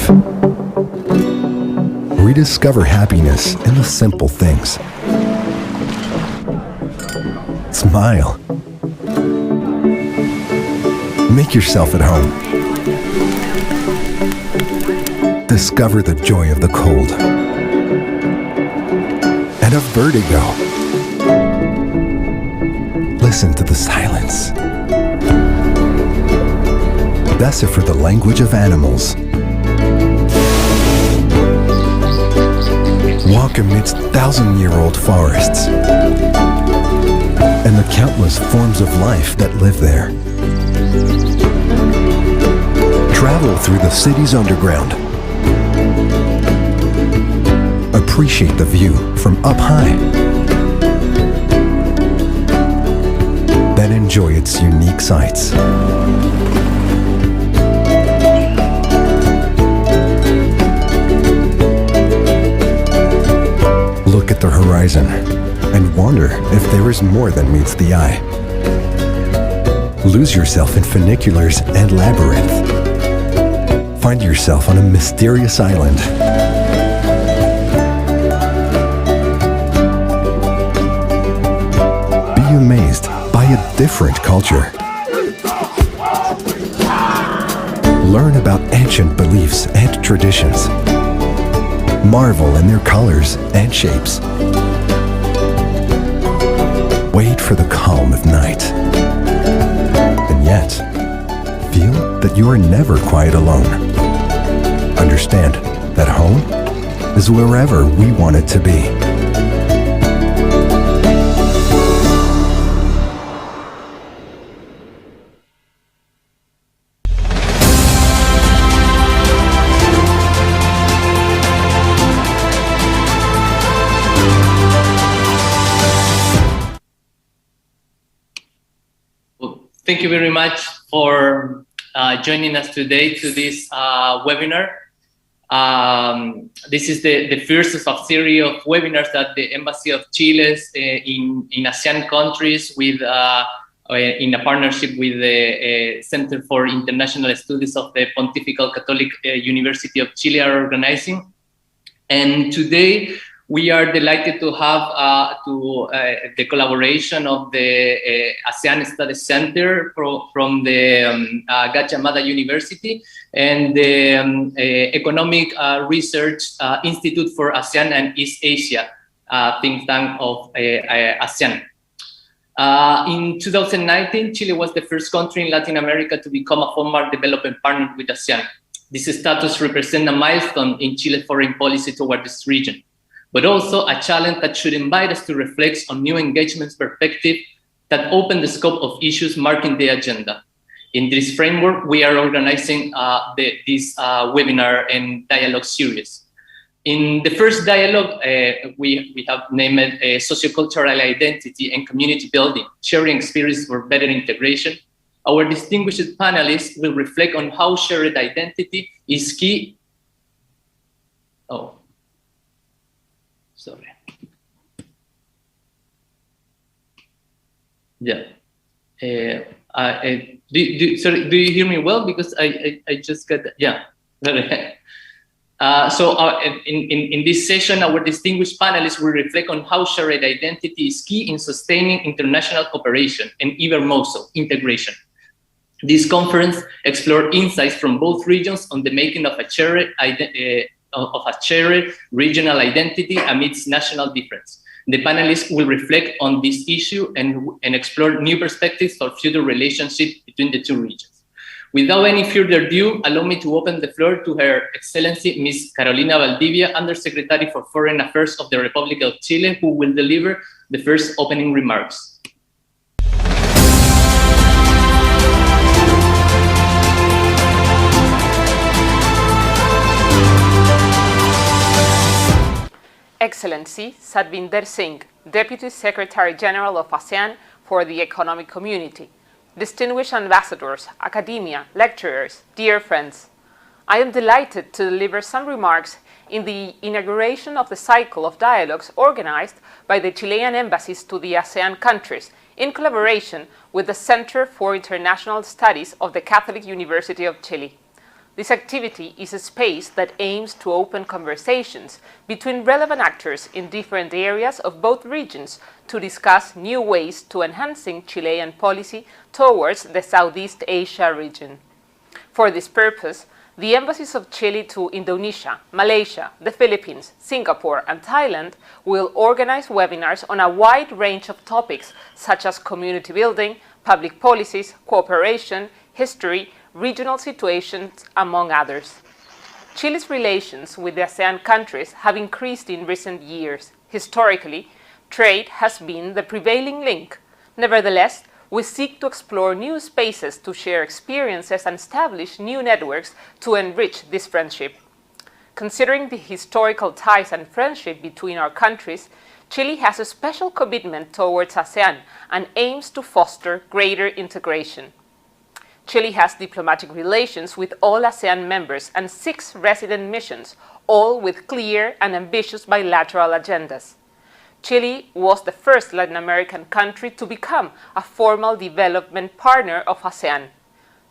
life. Rediscover happiness in the simple things. Smile. Make yourself at home. Discover the joy of the cold and of vertigo. Listen to the silence. Decipher the language of animals. Walk amidst thousand-year-old forests and the countless forms of life that live there. Travel through the city's underground. Appreciate the view from up high. Then enjoy its unique sights. Look at the horizon and wonder if there is more than meets the eye. Lose yourself in funiculars and labyrinth. Find yourself on a mysterious island. Be amazed by a different culture. Learn about ancient beliefs and traditions. Marvel in their colors and shapes. Wait for the calm of night. And yet, feel that you are never quite alone. Understand that home is wherever we want it to be. Thank you very much for joining us today to this webinar. This is the first of a series of webinars that the Embassy of Chile in ASEAN countries with in a partnership with the Center for International Studies of the Pontifical Catholic University of Chile are organizing. And today we are delighted to have the collaboration of the ASEAN Studies Center from the Gajah Mada University and the Economic Research Institute for ASEAN and East Asia, think tank of ASEAN. In 2019, Chile was the first country in Latin America to become a formal development partner with ASEAN. This status represents a milestone in Chile's foreign policy toward this region, but also a challenge that should invite us to reflect on new engagements perspective that open the scope of issues marking the agenda. In this framework, we are organizing this webinar and dialogue series. In the first dialogue, we have named it Socio-Cultural Identity and Community Building, Sharing Experience for Better Integration. Our distinguished panelists will reflect on how shared identity is key. Oh. Sorry. Yeah. Sorry, do you hear me well? Because I just got that. Yeah. In this session, our distinguished panelists will reflect on how shared identity is key in sustaining international cooperation and even more so, integration. This conference explored insights from both regions on the making of a shared regional identity amidst national difference. The panelists will reflect on this issue and explore new perspectives for future relationships between the two regions. Without any further ado, allow me to open the floor to Her Excellency Ms. Carolina Valdivia, Undersecretary for Foreign Affairs of the Republic of Chile, who will deliver the first opening remarks. Excellency Satvinder Singh, Deputy Secretary General of ASEAN for the Economic Community, distinguished ambassadors, academia, lecturers, dear friends, I am delighted to deliver some remarks in the inauguration of the cycle of dialogues organized by the Chilean embassies to the ASEAN countries in collaboration with the Center for International Studies of the Catholic University of Chile. This activity is a space that aims to open conversations between relevant actors in different areas of both regions to discuss new ways to enhancing Chilean policy towards the Southeast Asia region. For this purpose, the embassies of Chile to Indonesia, Malaysia, the Philippines, Singapore, and Thailand will organize webinars on a wide range of topics such as community building, public policies, cooperation, history, regional situations, among others. Chile's relations with the ASEAN countries have increased in recent years. Historically, trade has been the prevailing link. Nevertheless, we seek to explore new spaces to share experiences and establish new networks to enrich this friendship. Considering the historical ties and friendship between our countries, Chile has a special commitment towards ASEAN and aims to foster greater integration. Chile has diplomatic relations with all ASEAN members and 6 resident missions, all with clear and ambitious bilateral agendas. Chile was the first Latin American country to become a formal development partner of ASEAN.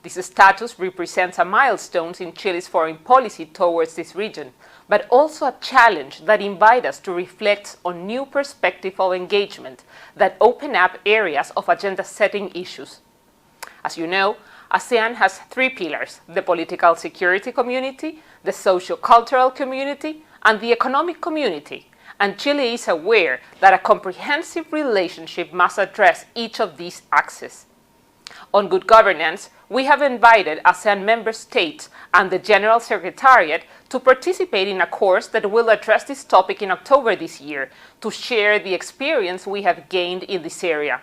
This status represents a milestone in Chile's foreign policy towards this region, but also a challenge that invites us to reflect on new perspectives of engagement that open up areas of agenda-setting issues. As you know, ASEAN has 3 pillars: the political security community, the socio-cultural community, and the economic community. And Chile is aware that a comprehensive relationship must address each of these axes. On good governance, we have invited ASEAN member states and the General Secretariat to participate in a course that will address this topic in October this year to share the experience we have gained in this area.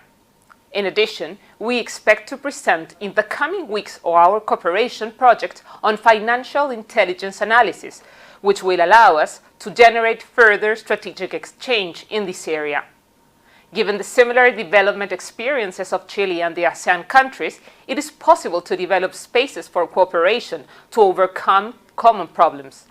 In addition, we expect to present in the coming weeks our cooperation project on financial intelligence analysis, which will allow us to generate further strategic exchange in this area. Given the similar development experiences of Chile and the ASEAN countries, it is possible to develop spaces for cooperation to overcome common problems.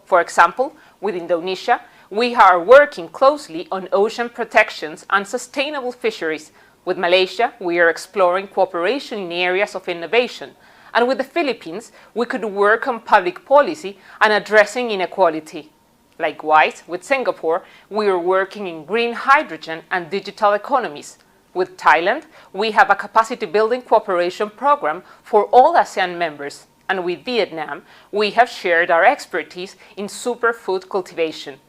For example, with Indonesia, we are working closely on ocean protections and sustainable fisheries. With Malaysia, we are exploring cooperation in areas of innovation. And with the Philippines, we could work on public policy and addressing inequality. Likewise, with Singapore, we are working in green hydrogen and digital economies. With Thailand, we have a capacity-building cooperation program for all ASEAN members. And with Vietnam, we have shared our expertise in superfood cultivation.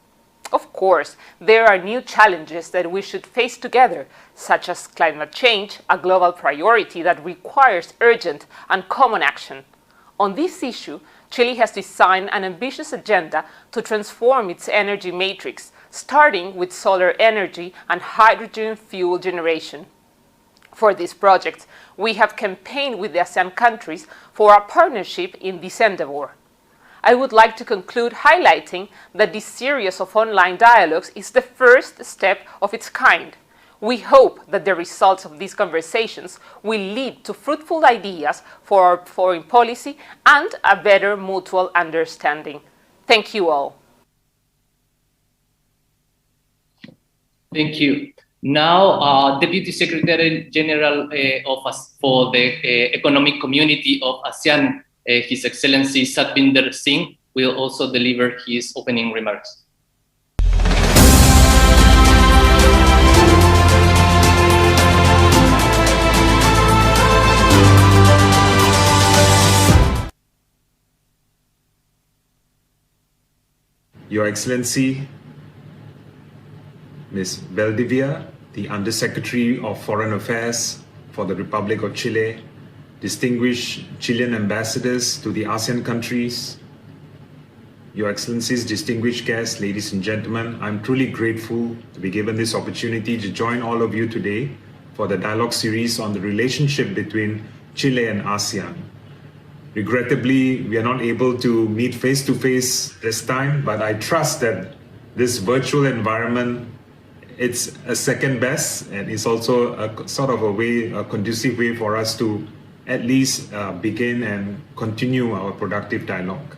Of course, there are new challenges that we should face together, such as climate change, a global priority that requires urgent and common action. On this issue, Chile has designed an ambitious agenda to transform its energy matrix, starting with solar energy and hydrogen fuel generation. For this project, we have campaigned with the ASEAN countries for a partnership in this endeavor. I would like to conclude highlighting that this series of online dialogues is the first step of its kind. We hope that the results of these conversations will lead to fruitful ideas for our foreign policy and a better mutual understanding. Thank you all. Thank you. Now, Deputy Secretary General for the Economic Community of ASEAN, His Excellency Satvinder Singh, will also deliver his opening remarks. Your Excellency, Ms. Valdivia, the Undersecretary of Foreign Affairs for the Republic of Chile, distinguished Chilean ambassadors to the ASEAN countries, Your Excellencies, distinguished guests, ladies and gentlemen, I'm truly grateful to be given this opportunity to join all of you today for the dialogue series on the relationship between Chile and ASEAN. Regrettably, we are not able to meet face-to-face this time, but I trust that this virtual environment, it's a second best, and it's also a sort of a conducive way for us to at least begin and continue our productive dialogue.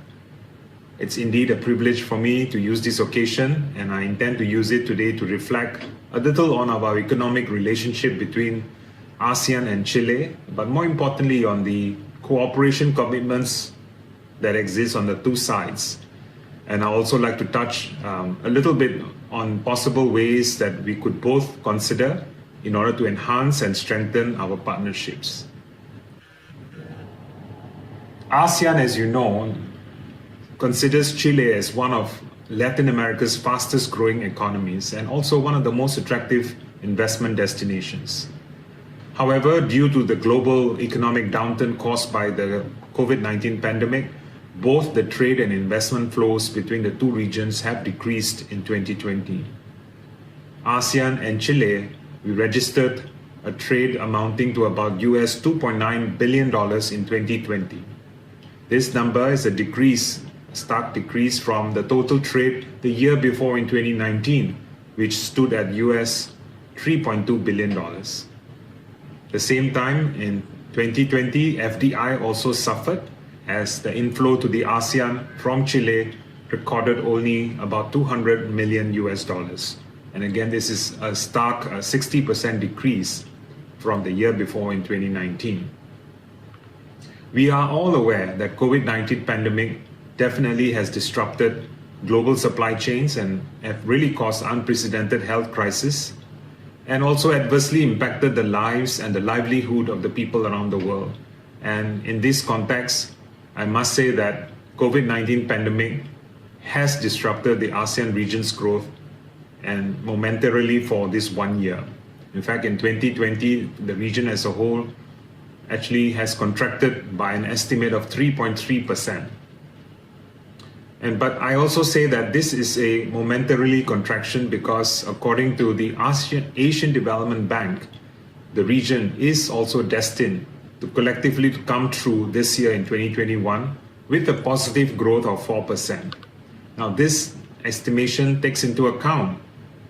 It's indeed a privilege for me to use this occasion, and I intend to use it today to reflect a little on our economic relationship between ASEAN and Chile, but more importantly on the cooperation commitments that exists on the two sides. And I also like to touch a little bit on possible ways that we could both consider in order to enhance and strengthen our partnerships. ASEAN, as you know, considers Chile as one of Latin America's fastest growing economies and also one of the most attractive investment destinations. However, due to the global economic downturn caused by the COVID-19 pandemic, both the trade and investment flows between the two regions have decreased in 2020. ASEAN and Chile, we registered a trade amounting to about US $2.9 billion in 2020. This number is a stark decrease from the total trade the year before in 2019, which stood at US $3.2 billion. The same time in 2020, FDI also suffered as the inflow to the ASEAN from Chile recorded only about $200 million US dollars. And again, this is a stark 60% decrease from the year before in 2019. We are all aware that COVID-19 pandemic definitely has disrupted global supply chains and have really caused unprecedented health crisis and also adversely impacted the lives and the livelihood of the people around the world. And in this context, I must say that COVID-19 pandemic has disrupted the ASEAN region's growth and momentarily for this 1 year. In fact, in 2020, the region as a whole actually has contracted by an estimate of 3.3%. But I also say that this is a momentarily contraction because according to the Asian Development Bank, the region is also destined to collectively come through this year in 2021 with a positive growth of 4%. Now, this estimation takes into account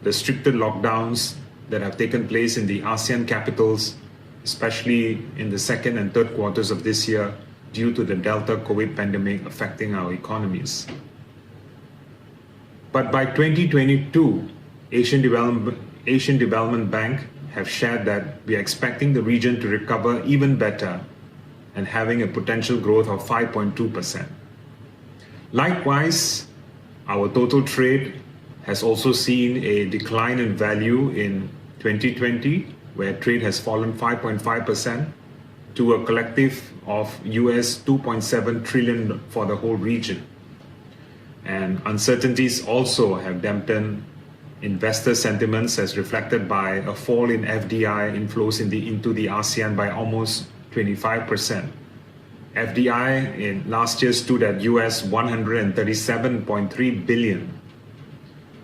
the stricter lockdowns that have taken place in the ASEAN capitals, especially in the second and third quarters of this year due to the Delta COVID pandemic affecting our economies. But by 2022, Asian Development Bank have shared that we are expecting the region to recover even better and having a potential growth of 5.2%. Likewise, our total trade has also seen a decline in value in 2020, where trade has fallen 5.5% to a collective of US 2.7 trillion for the whole region. And uncertainties also have dampened investor sentiments as reflected by a fall in FDI inflows into the ASEAN by almost 25%. FDI in last year stood at US 137.3 billion.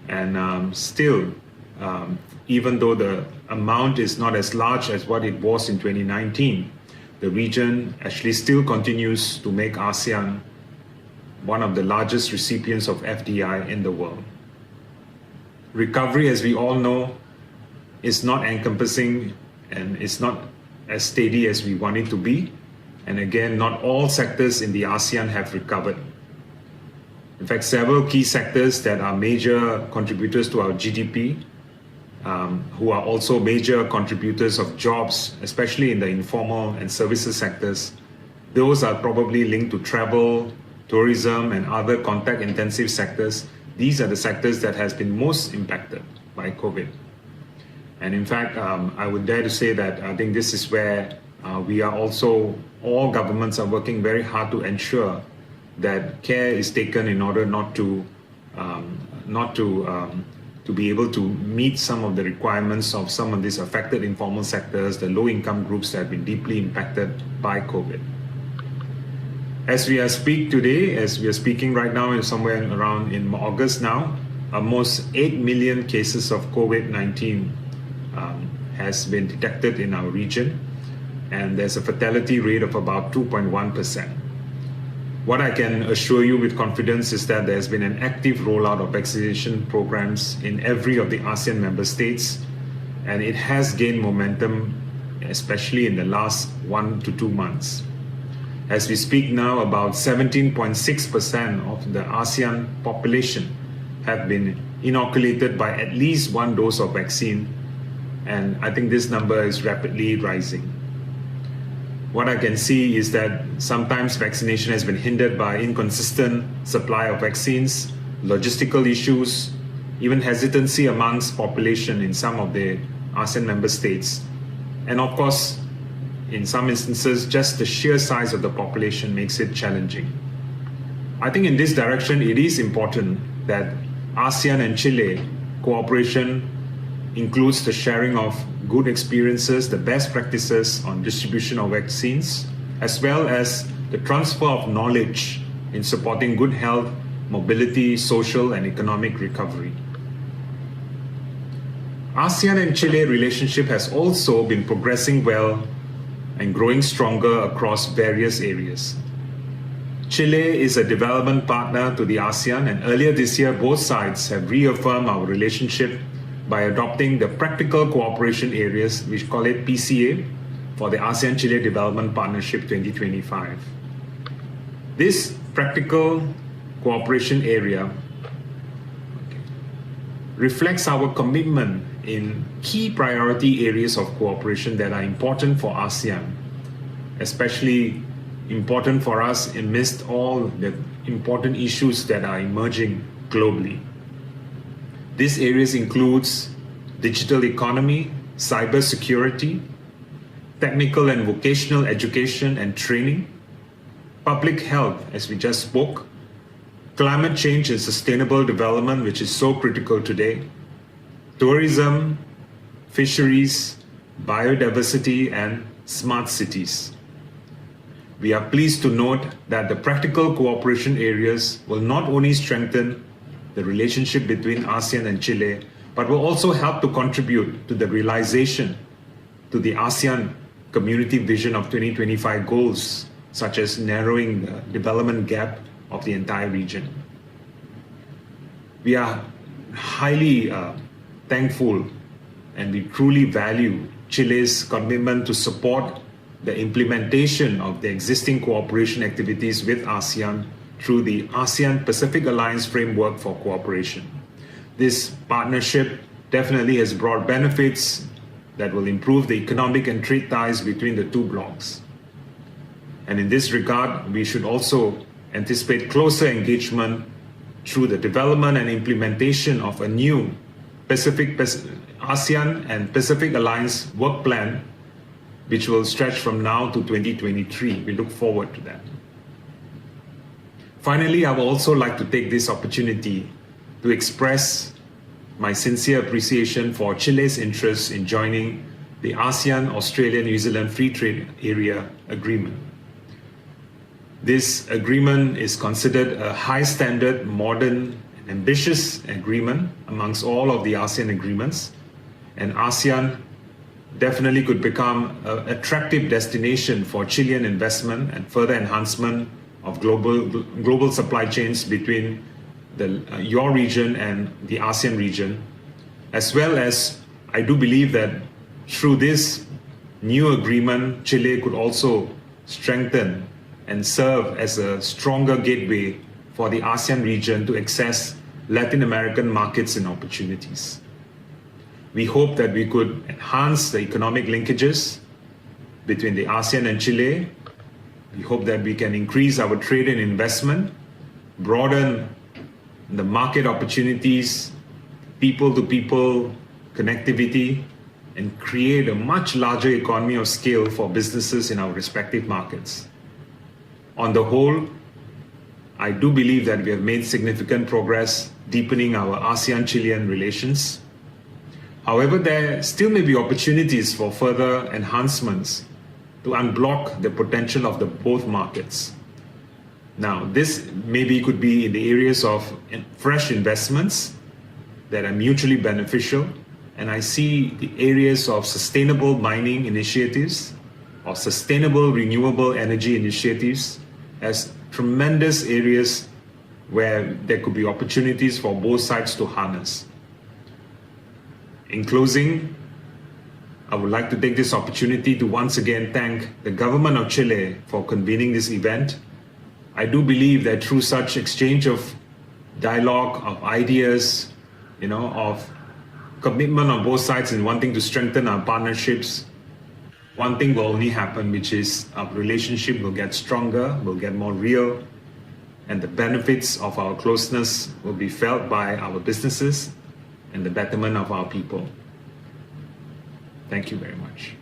And still, even though the amount is not as large as what it was in 2019, the region actually still continues to make ASEAN one of the largest recipients of FDI in the world. Recovery, as we all know, is not encompassing and is not as steady as we want it to be. And again, not all sectors in the ASEAN have recovered. In fact, several key sectors that are major contributors to our GDP, who are also major contributors of jobs, especially in the informal and services sectors, those are probably linked to travel, tourism, and other contact-intensive sectors. These are the sectors that has been most impacted by COVID. And in fact, I would dare to say that I think this is where we are also, all governments are working very hard to ensure that care is taken in order not to be able to meet some of the requirements of some of these affected informal sectors, the low-income groups that have been deeply impacted by COVID. As we are speaking right now, and somewhere around in August now, almost 8 million cases of COVID-19 has been detected in our region, and there's a fatality rate of about 2.1%. What I can assure you with confidence is that there's been an active rollout of vaccination programs in every of the ASEAN member states, and it has gained momentum, especially in the last 1 to 2 months. As we speak now, about 17.6% of the ASEAN population have been inoculated by at least one dose of vaccine, and I think this number is rapidly rising. what I can see is that sometimes vaccination has been hindered by inconsistent supply of vaccines, logistical issues, even hesitancy amongst population in some of the ASEAN member states. And of course, in some instances, just the sheer size of the population makes it challenging. I think in this direction, it is important that ASEAN and Chile cooperation includes the sharing of good experiences, the best practices on distribution of vaccines, as well as the transfer of knowledge in supporting good health, mobility, social and economic recovery. ASEAN and Chile relationship has also been progressing well and growing stronger across various areas. Chile is a development partner to the ASEAN, and earlier this year, both sides have reaffirmed our relationship by adopting the practical cooperation areas, we call it PCA, for the ASEAN-Chile Development Partnership 2025. This practical cooperation area reflects our commitment in key priority areas of cooperation that are important for ASEAN, especially important for us amidst all the important issues that are emerging globally. These areas includes digital economy, cyber security, technical and vocational education and training, public health, as we just spoke, climate change and sustainable development, which is so critical today, tourism, fisheries, biodiversity, and smart cities. We are pleased to note that the practical cooperation areas will not only strengthen the relationship between ASEAN and Chile, but will also help to contribute to the realization to the ASEAN Community Vision of 2025 goals, such as narrowing the development gap of the entire region. We are highly thankful and we truly value Chile's commitment to support the implementation of the existing cooperation activities with ASEAN through the ASEAN Pacific Alliance Framework for Cooperation. This partnership definitely has brought benefits that will improve the economic and trade ties between the two blocs. And in this regard, we should also anticipate closer engagement through the development and implementation of a new ASEAN and Pacific Alliance work plan, which will stretch from now to 2023. We look forward to that. Finally, I would also like to take this opportunity to express my sincere appreciation for Chile's interest in joining the ASEAN-Australia-New Zealand Free Trade Area Agreement. This agreement is considered a high-standard, modern, and ambitious agreement amongst all of the ASEAN agreements, and ASEAN definitely could become an attractive destination for Chilean investment and further enhancement of global supply chains between your region and the ASEAN region, as well as I do believe that through this new agreement, Chile could also strengthen and serve as a stronger gateway for the ASEAN region to access Latin American markets and opportunities. We hope that we could enhance the economic linkages between the ASEAN and Chile. We hope that we can increase our trade and investment, broaden the market opportunities, people-to-people connectivity, and create a much larger economy of scale for businesses in our respective markets. On the whole, I do believe that we have made significant progress deepening our ASEAN-Chilean relations. However, there still may be opportunities for further enhancements to unblock the potential of the both markets. Now, this maybe could be in the areas of fresh investments that are mutually beneficial, and I see the areas of sustainable mining initiatives or sustainable renewable energy initiatives as tremendous areas where there could be opportunities for both sides to harness. In closing, I would like to take this opportunity to once again thank the government of Chile for convening this event. I do believe that through such exchange of dialogue, of ideas, of commitment on both sides in wanting to strengthen our partnerships, one thing will only happen, which is our relationship will get stronger, will get more real, and the benefits of our closeness will be felt by our businesses and the betterment of our people. Thank you very much.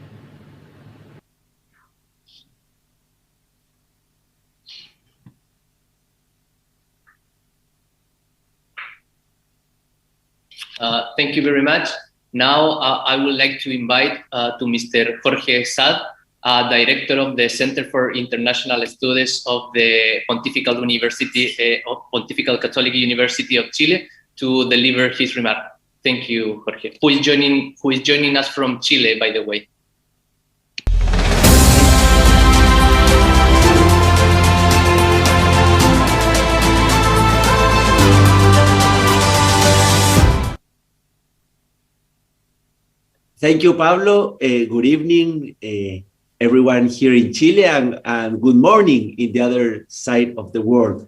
Thank you very much. Now I would like to invite to Mr. Jorge Sad, Director of the Center for International Studies of the Pontifical Catholic University of Chile, to deliver his remark. Thank you, Jorge. Who is joining us from Chile, by the way. Thank you, Pablo. Good evening, everyone here in Chile, and good morning in the other side of the world.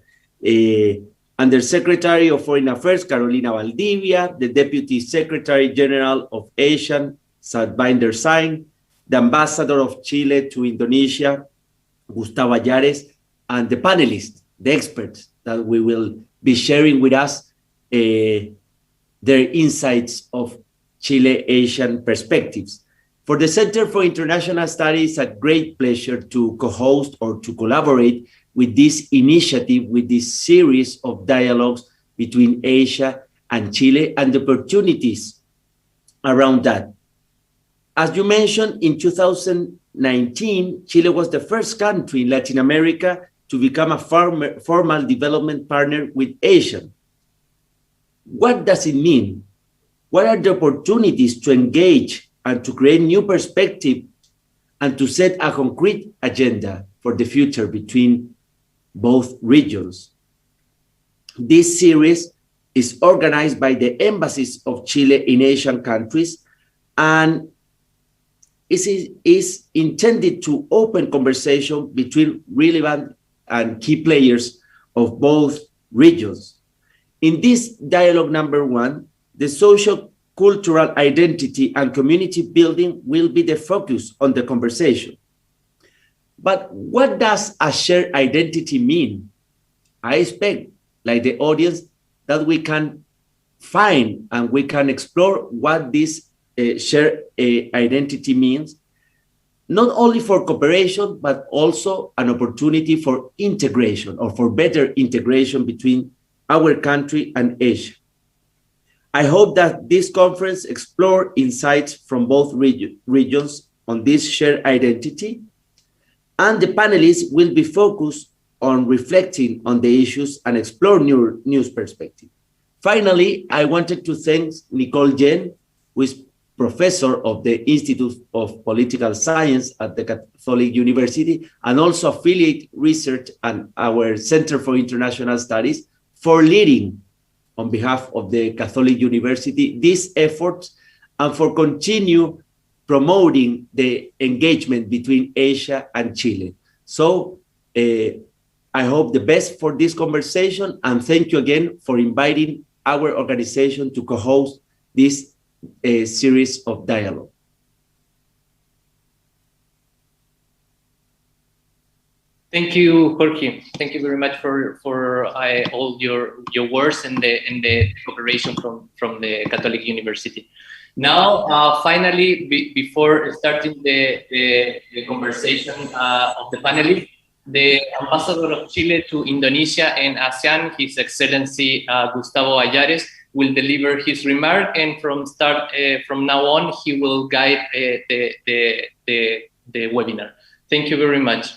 Undersecretary of Foreign Affairs, Carolina Valdivia, the Deputy Secretary General of ASEAN, Satvinder Singh, the Ambassador of Chile to Indonesia, Gustavo Ayares, and the panelists, the experts that we will be sharing with us their insights of Chile-Asian perspectives. For the Center for International Studies, it's a great pleasure to co-host or to collaborate with this initiative, with this series of dialogues between Asia and Chile and the opportunities around that. As you mentioned, in 2019, Chile was the first country in Latin America to become a formal development partner with Asia. What does it mean? What are the opportunities to engage and to create new perspective and to set a concrete agenda for the future between both regions? This series is organized by the embassies of Chile in Asian countries and is intended to open conversation between relevant and key players of both regions. In this dialogue number 1, the socio-cultural identity and community building will be the focus on the conversation. But what does a shared identity mean? I expect, like the audience, that we can find and we can explore what this shared identity means, not only for cooperation, but also an opportunity for integration or for better integration between our country and Asia. I hope that this conference explores insights from both regions on this shared identity, and the panelists will be focused on reflecting on the issues and explore new perspectives. Finally, I wanted to thank Nicole Jen, who is professor of the Institute of Political Science at the Catholic University and also affiliate research at our Center for International Studies, for leading on behalf of the Catholic University these efforts and for continue promoting the engagement between Asia and Chile. So I hope the best for this conversation, and thank you again for inviting our organization to co-host this series of dialogue. Thank you, Jorge. Thank you very much for all your words and the cooperation from the Catholic University. Now, finally, before starting the conversation of the panelists, the Ambassador of Chile to Indonesia and ASEAN, His Excellency Gustavo Ayares, will deliver his remark, and from now on, he will guide the webinar. Thank you very much.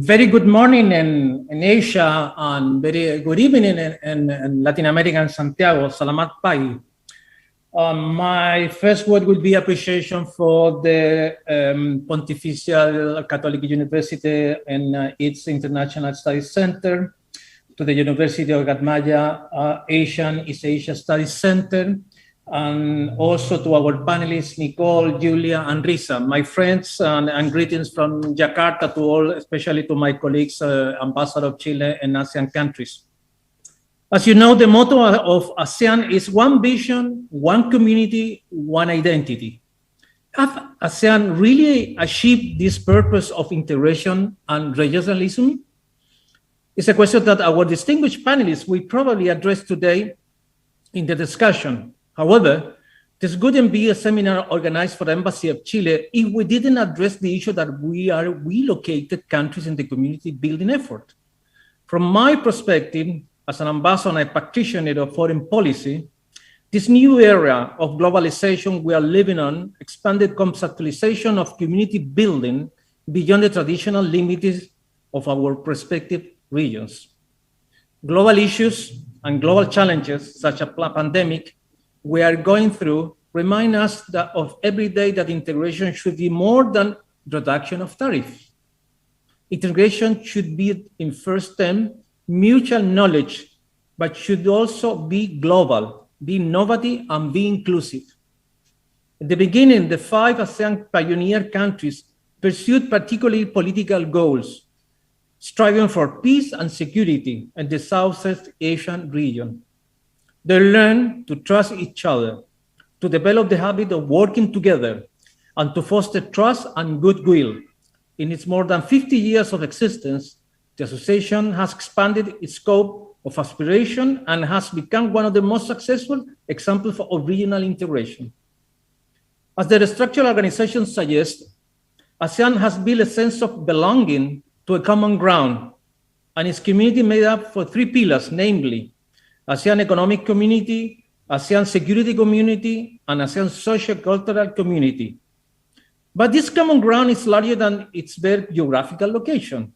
Very good morning in Asia and very good evening in Latin America and Santiago. Salamat pagi. My first word will be appreciation for the Pontifical Catholic University and its International Studies Center, to the University of Gadmaya Asian East Asia Studies Center, and also to our panelists, Nicole, Julia, and Risa, my friends, and greetings from Jakarta to all, especially to my colleagues, Ambassador of Chile and ASEAN countries. As you know, the motto of ASEAN is one vision, one community, one identity. Have ASEAN really achieved this purpose of integration and regionalism? It's a question that our distinguished panelists will probably address today in the discussion. However, this wouldn't be a seminar organized for the Embassy of Chile if we didn't address the issue that we are relocated countries in the community building effort. From my perspective, as an ambassador and a practitioner of foreign policy, this new era of globalization we are living on expanded conceptualization of community building beyond the traditional limits of our respective regions. Global issues and global challenges, such as a pandemic, we are going through remind us that of every day that integration should be more than reduction of tariffs. Integration should be in first term mutual knowledge, but should also be global, be innovative, and be inclusive. At the beginning, the 5 ASEAN pioneer countries pursued particularly political goals, striving for peace and security in the Southeast Asian region. They learned to trust each other, to develop the habit of working together, and to foster trust and goodwill. In its more than 50 years of existence, the association has expanded its scope of aspiration and has become one of the most successful examples of regional integration. As the structural organization suggests, ASEAN has built a sense of belonging to a common ground, and its community made up for 3 pillars, namely ASEAN Economic Community, ASEAN Security Community, and ASEAN Socio-Cultural Community. But this common ground is larger than its bare geographical location.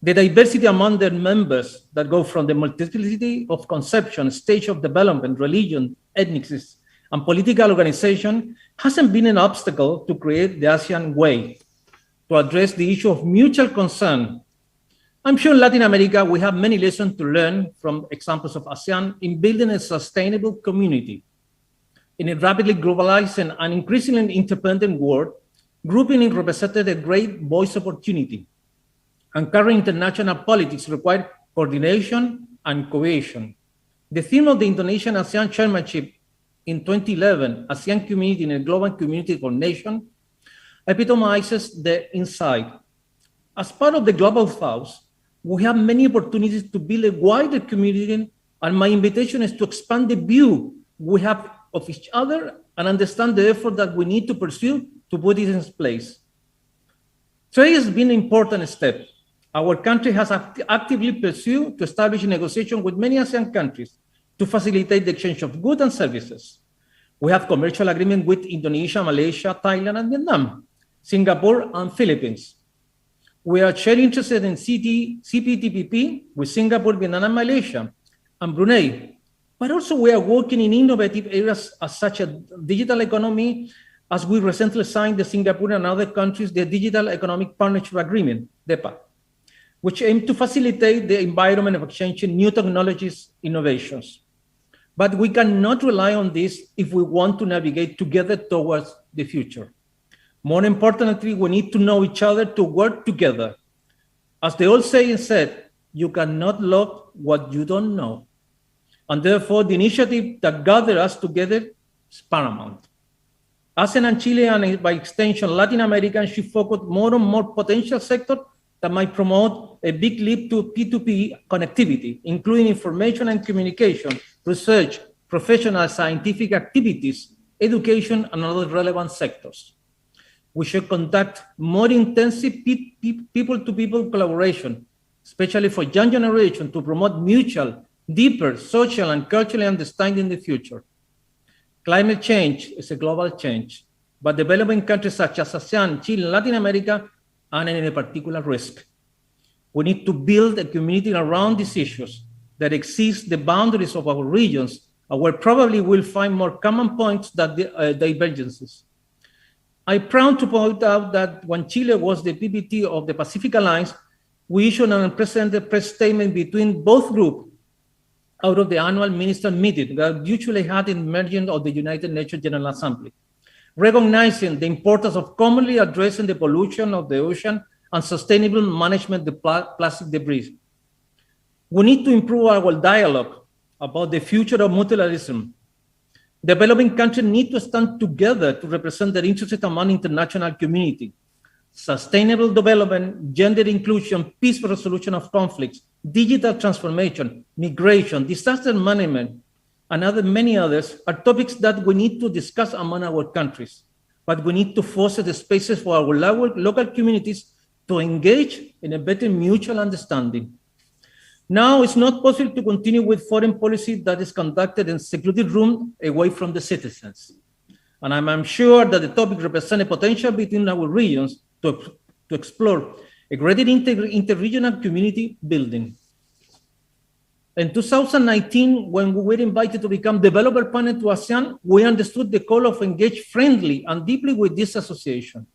The diversity among their members that go from the multiplicity of conception, stage of development, religion, ethnicities, and political organization hasn't been an obstacle to create the ASEAN way, to address the issue of mutual concern. I'm sure in Latin America, we have many lessons to learn from examples of ASEAN in building a sustainable community. In a rapidly globalized and increasingly interdependent world, grouping represented a great voice opportunity. And current international politics require coordination and cohesion. The theme of the Indonesian ASEAN Chairmanship in 2011, ASEAN Community in a Global Community for Nation, epitomizes the insight. As part of the Global South, we have many opportunities to build a wider community, and my invitation is to expand the view we have of each other and understand the effort that we need to pursue to put it in place. Today has been an important step. Our country has actively pursued to establish negotiations with many ASEAN countries to facilitate the exchange of goods and services. We have commercial agreements with Indonesia, Malaysia, Thailand, and Vietnam, Singapore, and Philippines. We are sharing interested in CPTPP with Singapore, Vietnam, and Malaysia, and Brunei. But also we are working in innovative areas such as digital economy, as we recently signed the Singapore and other countries, the Digital Economic Partnership Agreement, DEPA, which aim to facilitate the environment of exchanging new technologies, innovations. But we cannot rely on this if we want to navigate together towards the future. More importantly, we need to know each other to work together. As the old saying said, you cannot love what you don't know. And therefore, the initiative that gathers us together is paramount. ASEAN and Chile, and by extension, Latin America, should focus more and more potential sectors that might promote a big leap to P2P connectivity, including information and communication, research, professional scientific activities, education, and other relevant sectors. We should conduct more intensive people-to-people collaboration, especially for young generation, to promote mutual, deeper social and cultural understanding in the future. Climate change is a global change, but developing countries such as ASEAN, Chile, and Latin America are in a particular risk. We need to build a community around these issues that exceeds the boundaries of our regions, and where probably we'll find more common points than divergences. I'm proud to point out that when Chile was the PPT of the Pacific Alliance, we issued an unprecedented press statement between both groups out of the annual minister meeting that usually had in margin of the United Nations General Assembly, recognizing the importance of commonly addressing the pollution of the ocean and sustainable management of plastic debris. We need to improve our dialogue about the future of multilateralism. Developing countries need to stand together to represent their interests among international community. Sustainable development, gender inclusion, peaceful resolution of conflicts, digital transformation, migration, disaster management, and many others are topics that we need to discuss among our countries. But we need to foster the spaces for our local communities to engage in a better mutual understanding. Now it's not possible to continue with foreign policy that is conducted in secluded room away from the citizens. And I'm sure that the topic represents a potential between our regions to explore a greater interregional community building. In 2019, when we were invited to become developer partner to ASEAN, we understood the call of engage friendly and deeply with this association.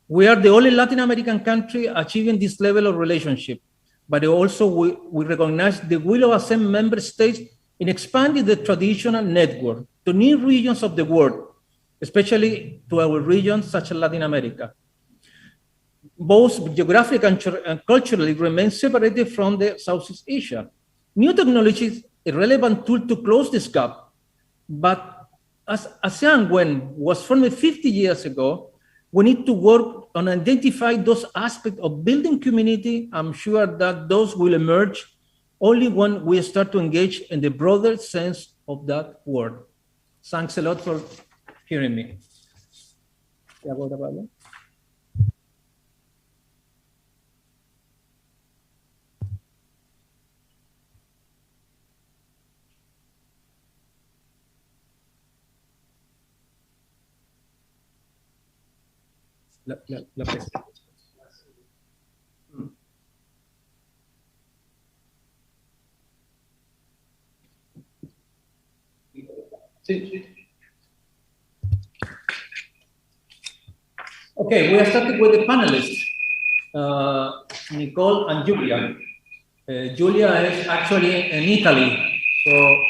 We are the only Latin American country achieving this level of relationship, but also we recognize the will of ASEAN member states in expanding the traditional network to new regions of the world, especially to our regions such as Latin America. Both geographically and culturally remain separated from the Southeast Asia. New technology is a relevant tool to close this gap, but as ASEAN was formed 50 years ago, we need to work on identifying those aspects of building community. I'm sure that those will emerge only when we start to engage in the broader sense of that word. Thanks a lot for hearing me. La pesca. Okay, we are starting with the panelists, Nicole and Julia. Julia is actually in Italy, so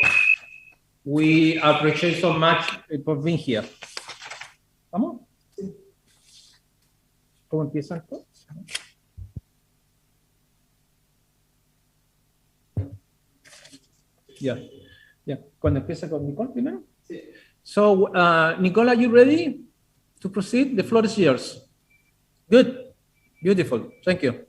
we appreciate so much for being here. Vamos. ¿Cómo empiezan todos? Yeah. Cuando empieza con Nicole primero. Sí. So, Nicole, are you ready to proceed? The floor is yours. Good. Beautiful. Thank you.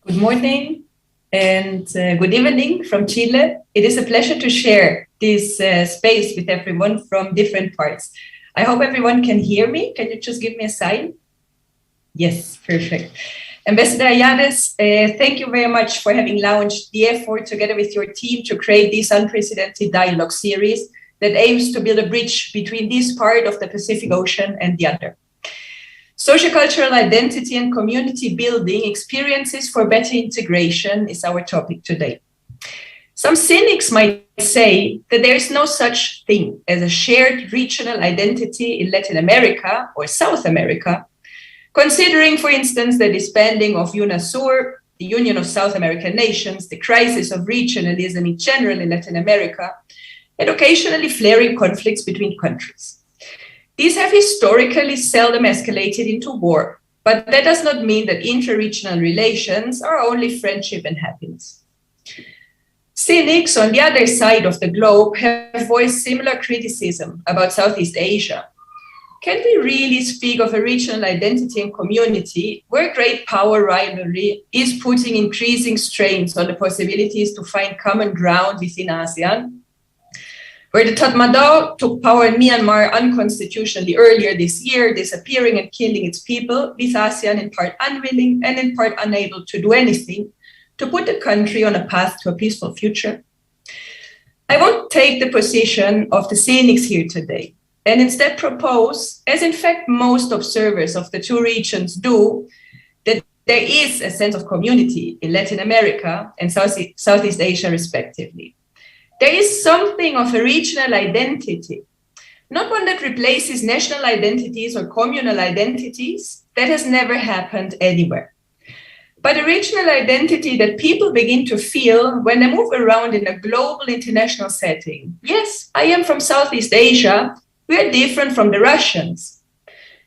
Good morning and good evening from Chile. It is a pleasure to share this space with everyone from different parts. I hope everyone can hear me. Can you just give me a sign? Yes, perfect. Ambassador Ayades, thank you very much for having launched the effort together with your team to create this unprecedented dialogue series that aims to build a bridge between this part of the Pacific Ocean and the other. Socio-cultural identity and community building experiences for better integration is our topic today. Some cynics might say that there is no such thing as a shared regional identity in Latin America or South America, considering, for instance, the disbanding of UNASUR, the Union of South American Nations, the crisis of regionalism in general in Latin America, and occasionally flaring conflicts between countries. These have historically seldom escalated into war, but that does not mean that inter-regional relations are only friendship and happiness. Cynics on the other side of the globe have voiced similar criticism about Southeast Asia. Can we really speak of a regional identity and community where great power rivalry is putting increasing strains on the possibilities to find common ground within ASEAN? Where the Tatmadaw took power in Myanmar unconstitutionally earlier this year, disappearing and killing its people, with ASEAN in part unwilling and in part unable to do anything to put the country on a path to a peaceful future. I won't take the position of the cynics here today, and instead propose, as in fact most observers of the two regions do, that there is a sense of community in Latin America and Southeast Asia respectively. There is something of a regional identity, not one that replaces national identities or communal identities. That has never happened anywhere. But a regional identity that people begin to feel when they move around in a global international setting. Yes, I am from Southeast Asia. We are different from the Russians.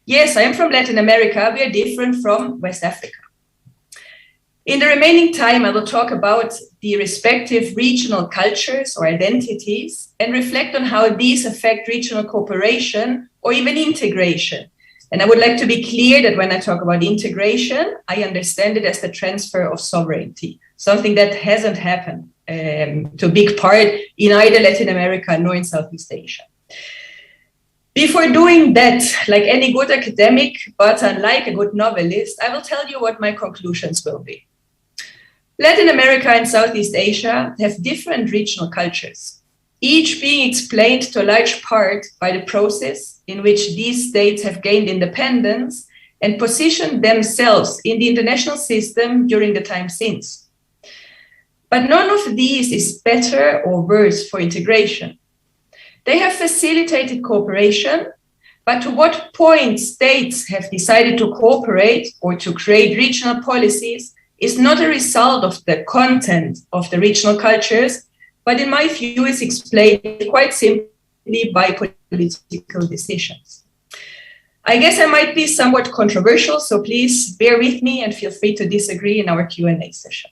Yes, I am from Latin America. We are different from West Africa. In the remaining time, I will talk about the respective regional cultures or identities and reflect on how these affect regional cooperation or even integration. And I would like to be clear that when I talk about integration, I understand it as the transfer of sovereignty, something that hasn't happened to a big part in either Latin America nor in Southeast Asia. Before doing that, like any good academic, but unlike a good novelist, I will tell you what my conclusions will be. Latin America and Southeast Asia have different regional cultures, each being explained to a large part by the process in which these states have gained independence and positioned themselves in the international system during the time since. But none of these is better or worse for integration. They have facilitated cooperation, but to what point states have decided to cooperate or to create regional policies is not a result of the content of the regional cultures, but in my view is explained quite simply by political decisions. I guess I might be somewhat controversial, so please bear with me and feel free to disagree in our Q&A session.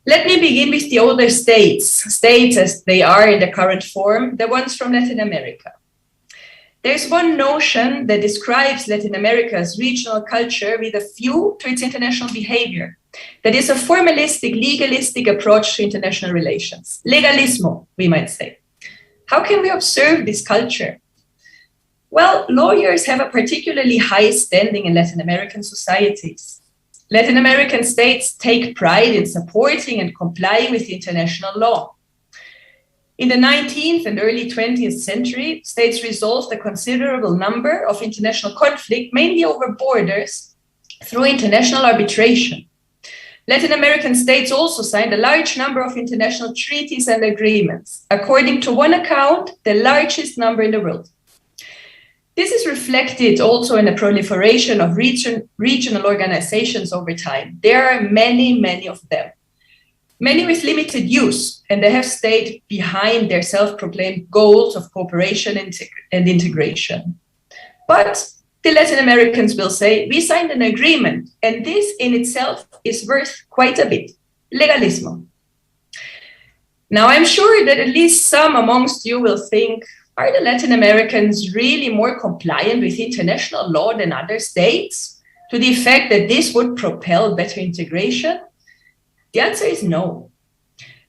Let me begin with the older states as they are in the current form, the ones from Latin America. There's one notion that describes Latin America's regional culture with a view to its international behavior. That is a formalistic, legalistic approach to international relations. Legalismo, we might say. How can we observe this culture? Well, lawyers have a particularly high standing in Latin American societies. Latin American states take pride in supporting and complying with international law. In the 19th and early 20th century, states resolved a considerable number of international conflict, mainly over borders, through international arbitration. Latin American states also signed a large number of international treaties and agreements, according to one account, the largest number in the world. This is reflected also in the proliferation of regional organizations over time. There are many, many of them. Many with limited use, and they have stayed behind their self-proclaimed goals of cooperation and integration. But the Latin Americans will say, we signed an agreement, and this in itself is worth quite a bit. Legalismo. Now, I'm sure that at least some amongst you will think, are the Latin Americans really more compliant with international law than other states, to the effect that this would propel better integration? The answer is no.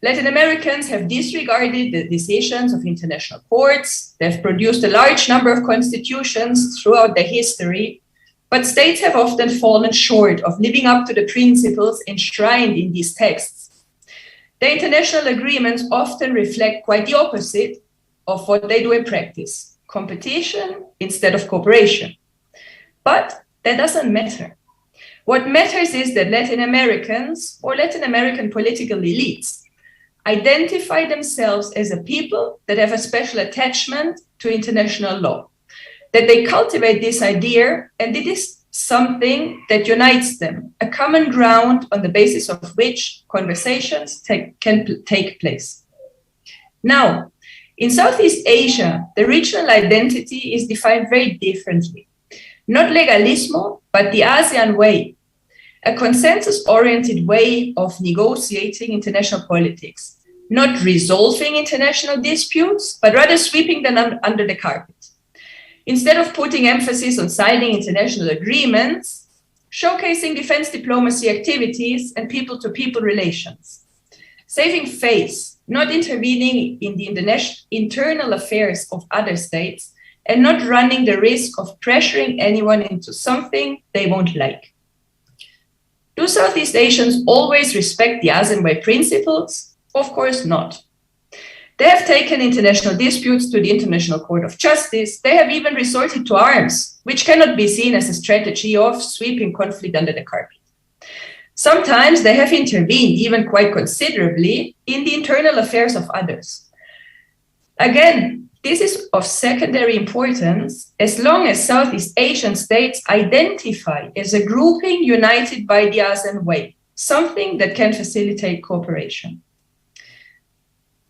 Latin Americans have disregarded the decisions of international courts. They've produced a large number of constitutions throughout their history, but states have often fallen short of living up to the principles enshrined in these texts. The international agreements often reflect quite the opposite of what they do in practice: competition instead of cooperation. But that doesn't matter. What matters is that Latin Americans or Latin American political elites identify themselves as a people that have a special attachment to international law, that they cultivate this idea, and it is something that unites them, a common ground on the basis of which conversations can take place. Now, in Southeast Asia, the regional identity is defined very differently. Not legalismo, but the ASEAN way, a consensus-oriented way of negotiating international politics, not resolving international disputes, but rather sweeping them under the carpet. Instead of putting emphasis on signing international agreements, showcasing defense diplomacy activities and people-to-people relations. Saving face, not intervening in the internal affairs of other states, and not running the risk of pressuring anyone into something they won't like. Do Southeast Asians always respect the ASEAN way principles? Of course not. They have taken international disputes to the International Court of Justice. They have even resorted to arms, which cannot be seen as a strategy of sweeping conflict under the carpet. Sometimes they have intervened, even quite considerably, in the internal affairs of others. Again, this is of secondary importance as long as Southeast Asian states identify as a grouping united by the ASEAN way, something that can facilitate cooperation.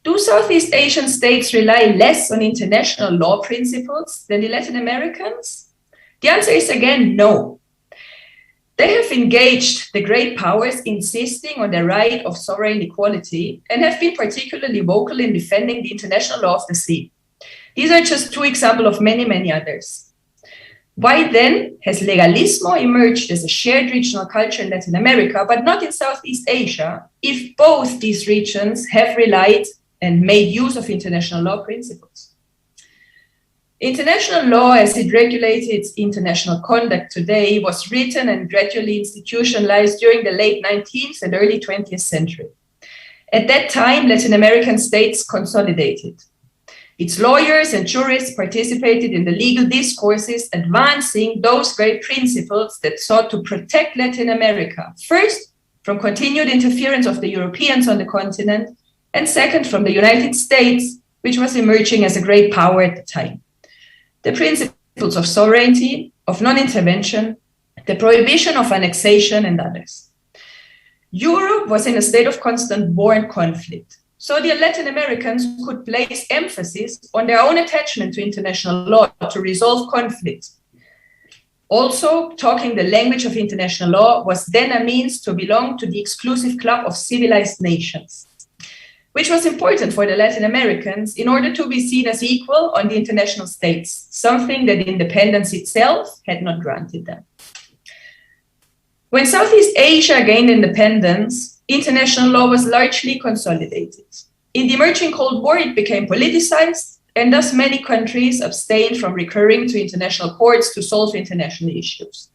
Do Southeast Asian states rely less on international law principles than the Latin Americans? The answer is again no. They have engaged the great powers insisting on the right of sovereign equality and have been particularly vocal in defending the international law of the sea. These are just two examples of many, many others. Why then has legalismo emerged as a shared regional culture in Latin America, but not in Southeast Asia, if both these regions have relied and made use of international law principles? International law, as it regulated international conduct today, was written and gradually institutionalized during the late 19th and early 20th century. At that time, Latin American states consolidated. Its lawyers and jurists participated in the legal discourses, advancing those great principles that sought to protect Latin America, first, from continued interference of the Europeans on the continent, and second, from the United States, which was emerging as a great power at the time. The principles of sovereignty, of non-intervention, the prohibition of annexation, and others. Europe was in a state of constant war and conflict, so the Latin Americans could place emphasis on their own attachment to international law to resolve conflict. Also, talking the language of international law was then a means to belong to the exclusive club of civilized nations, which was important for the Latin Americans in order to be seen as equal on the international states, something that independence itself had not granted them. When Southeast Asia gained independence, international law was largely consolidated. In the emerging Cold War, it became politicized, and thus many countries abstained from recurring to international courts to solve international issues.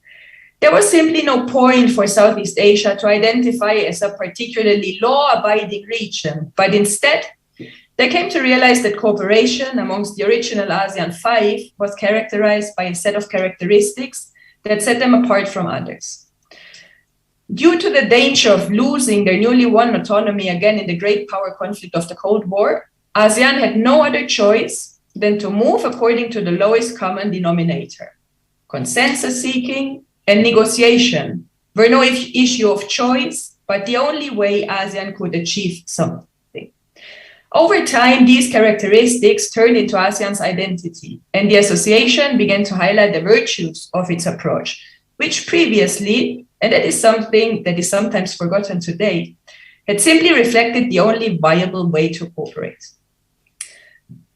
There was simply no point for Southeast Asia to identify as a particularly law-abiding region, but instead, they came to realize that cooperation amongst the original ASEAN 5 was characterized by a set of characteristics that set them apart from others. Due to the danger of losing their newly won autonomy again in the great power conflict of the Cold War, ASEAN had no other choice than to move according to the lowest common denominator. Consensus seeking and negotiation were no issue of choice, but the only way ASEAN could achieve something. Over time, these characteristics turned into ASEAN's identity, and the association began to highlight the virtues of its approach, which previously, and that is something that is sometimes forgotten today, had simply reflected the only viable way to cooperate.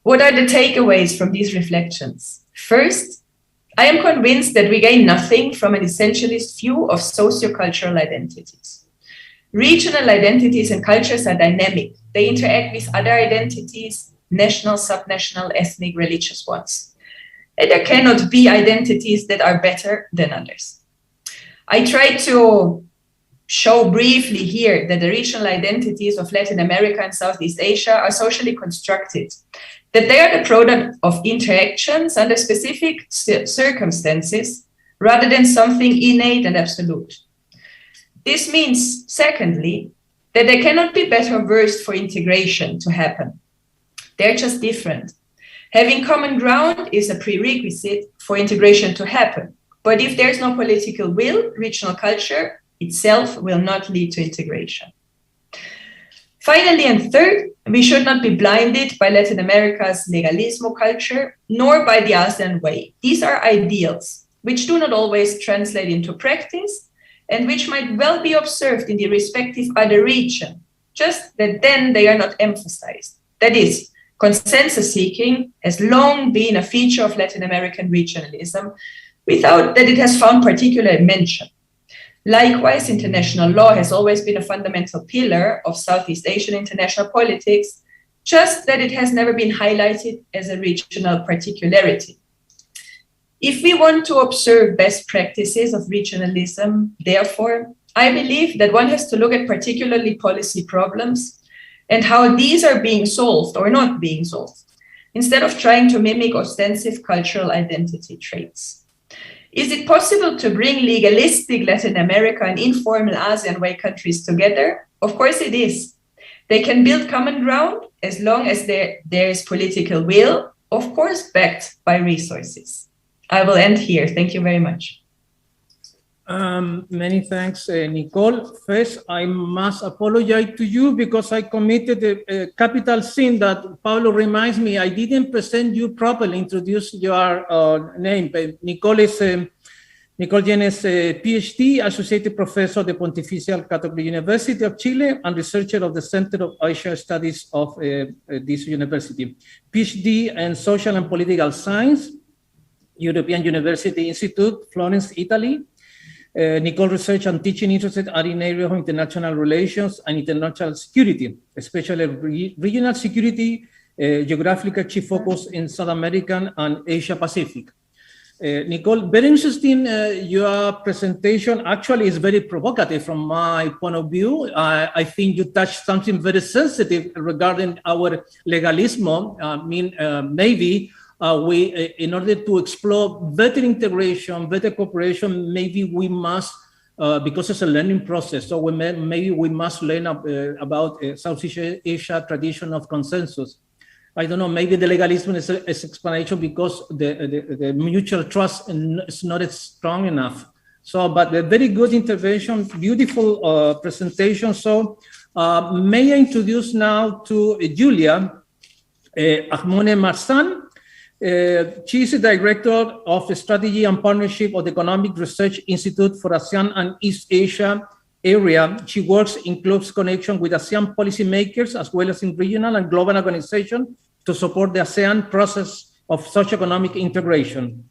What are the takeaways from these reflections? First, I am convinced that we gain nothing from an essentialist view of socio-cultural identities. Regional identities and cultures are dynamic. They interact with other identities, national, subnational, ethnic, religious ones. And there cannot be identities that are better than others. I tried to show briefly here that the regional identities of Latin America and Southeast Asia are socially constructed, that they are the product of interactions under specific circumstances rather than something innate and absolute. This means, secondly, that they cannot be better versed for integration to happen. They're just different. Having common ground is a prerequisite for integration to happen. But if there's no political will, regional culture itself will not lead to integration. Finally, and third, we should not be blinded by Latin America's legalismo culture, nor by the ASEAN way. These are ideals, which do not always translate into practice, and which might well be observed in the respective other region, just that then they are not emphasized. That is, consensus seeking has long been a feature of Latin American regionalism, without that it has found particular mention. Likewise, international law has always been a fundamental pillar of Southeast Asian international politics, just that it has never been highlighted as a regional particularity. If we want to observe best practices of regionalism, therefore, I believe that one has to look at particularly policy problems and how these are being solved or not being solved, instead of trying to mimic ostensive cultural identity traits. Is it possible to bring legalistic Latin America and informal ASEAN way countries together? Of course it is. They can build common ground as long as there is political will, of course backed by resources. I will end here. Thank you very much. Many thanks, Nicole. First, I must apologize to you because I committed a capital sin that Pablo reminds me I didn't present you properly, introduce your name. But Nicole Jen is a PhD, Associate Professor at the Pontifical Catholic University of Chile and researcher of the Center of Asian Studies of this university. PhD in Social and Political Science, European University Institute, Florence, Italy. Nicole research and teaching interested are in areas of international relations and international security, especially regional security, geographically chief focus in South American and Asia Pacific. Nicole, very interesting, your presentation actually is very provocative from my point of view. I think you touched something very sensitive regarding our legalismo. Maybe in order to explore better integration, better cooperation, maybe we must, because it's a learning process, so maybe we must learn about Southeast Asia tradition of consensus. I don't know, maybe the legalism is explanation because the mutual trust is not as strong enough. So, but a very good intervention, beautiful presentation. So, may I introduce now to Julia Ahmone Marsan. She is the director of the Strategy and Partnership of the Economic Research Institute for ASEAN and East Asia area. She works in close connection with ASEAN policymakers as well as in regional and global organizations to support the ASEAN process of socio-economic integration.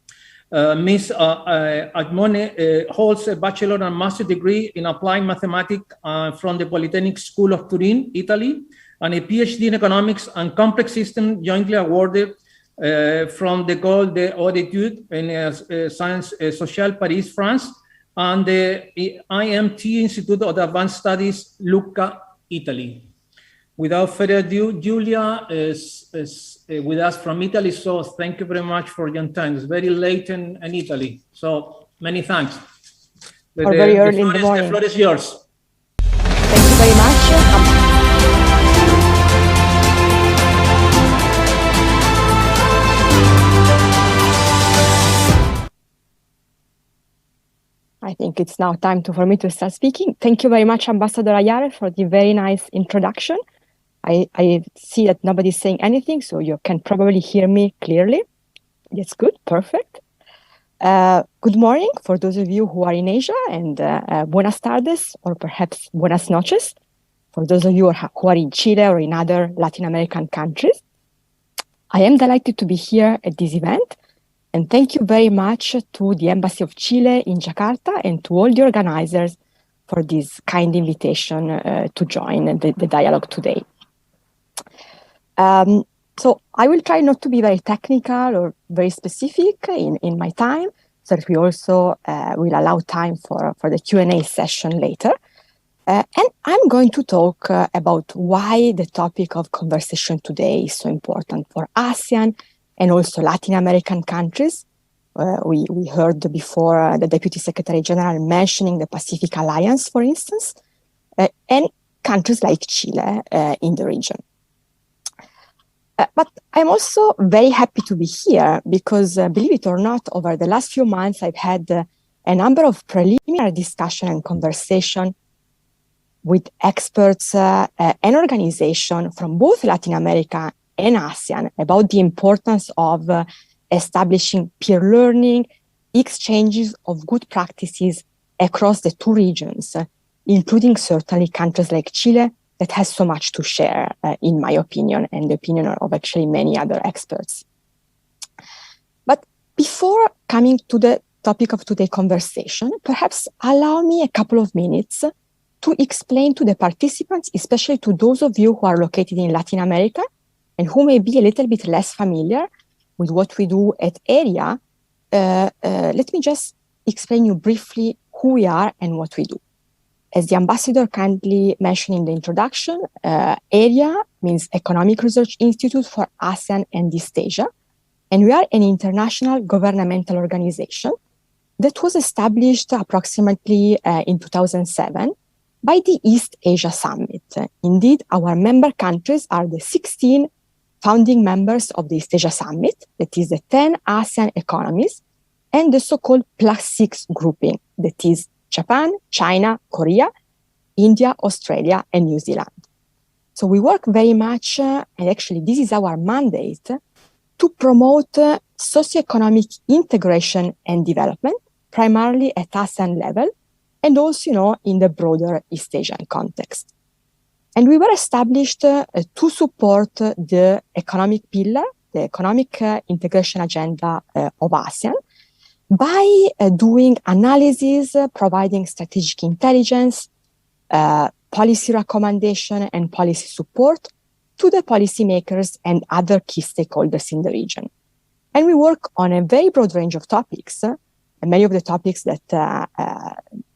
Ms. Agmone holds a bachelor and master degree in applied mathematics from the Polytechnic School of Turin, Italy, and a PhD in economics and complex system jointly awarded from the École des Hautes Études in Sciences Sociales, Paris, France, and the IMT Institute of Advanced Studies, Lucca, Italy. Without further ado, Julia is with us from Italy, so thank you very much for your time. It's very late in Italy, so many thanks. Very early in the morning. The floor is yours. Thank you very much. I think it's now time for me to start speaking. Thank you very much, Ambassador Ayare, for the very nice introduction. I see that nobody's saying anything, so you can probably hear me clearly. That's good, perfect. Good morning for those of you who are in Asia, and buenas tardes, or perhaps buenas noches, for those of you who are in Chile or in other Latin American countries. I am delighted to be here at this event, and thank you very much to the Embassy of Chile in Jakarta and to all the organizers for this kind invitation to join the dialogue today. So I will try not to be very technical or very specific in my time, so that we also will allow time for the Q&A session later. And I'm going to talk about why the topic of conversation today is so important for ASEAN and also Latin American countries. We heard before the Deputy Secretary General mentioning the Pacific Alliance, for instance, and countries like Chile in the region. But I'm also very happy to be here because, believe it or not, over the last few months, I've had a number of preliminary discussion and conversation with experts and organizations from both Latin America and ASEAN about the importance of establishing peer learning, exchanges of good practices across the two regions, including certainly countries like Chile, that has so much to share, in my opinion, and the opinion of actually many other experts. But before coming to the topic of today's conversation, perhaps allow me a couple of minutes to explain to the participants, especially to those of you who are located in Latin America and who may be a little bit less familiar with what we do at AREA, let me just explain you briefly who we are and what we do. As the ambassador kindly mentioned in the introduction, AREA means Economic Research Institute for ASEAN and East Asia, and we are an international governmental organization that was established approximately in 2007 by the East Asia Summit. Indeed, our member countries are the 16 founding members of the East Asia Summit, that is the 10 ASEAN economies, and the so-called +6 grouping, that is Japan, China, Korea, India, Australia, and New Zealand. So we work very much, and actually this is our mandate, to promote socioeconomic integration and development, primarily at ASEAN level, and also, in the broader East Asian context. And we were established to support the economic pillar, the economic integration agenda of ASEAN, by doing analysis, providing strategic intelligence, policy recommendation, and policy support to the policymakers and other key stakeholders in the region. And we work on a very broad range of topics, and many of the topics that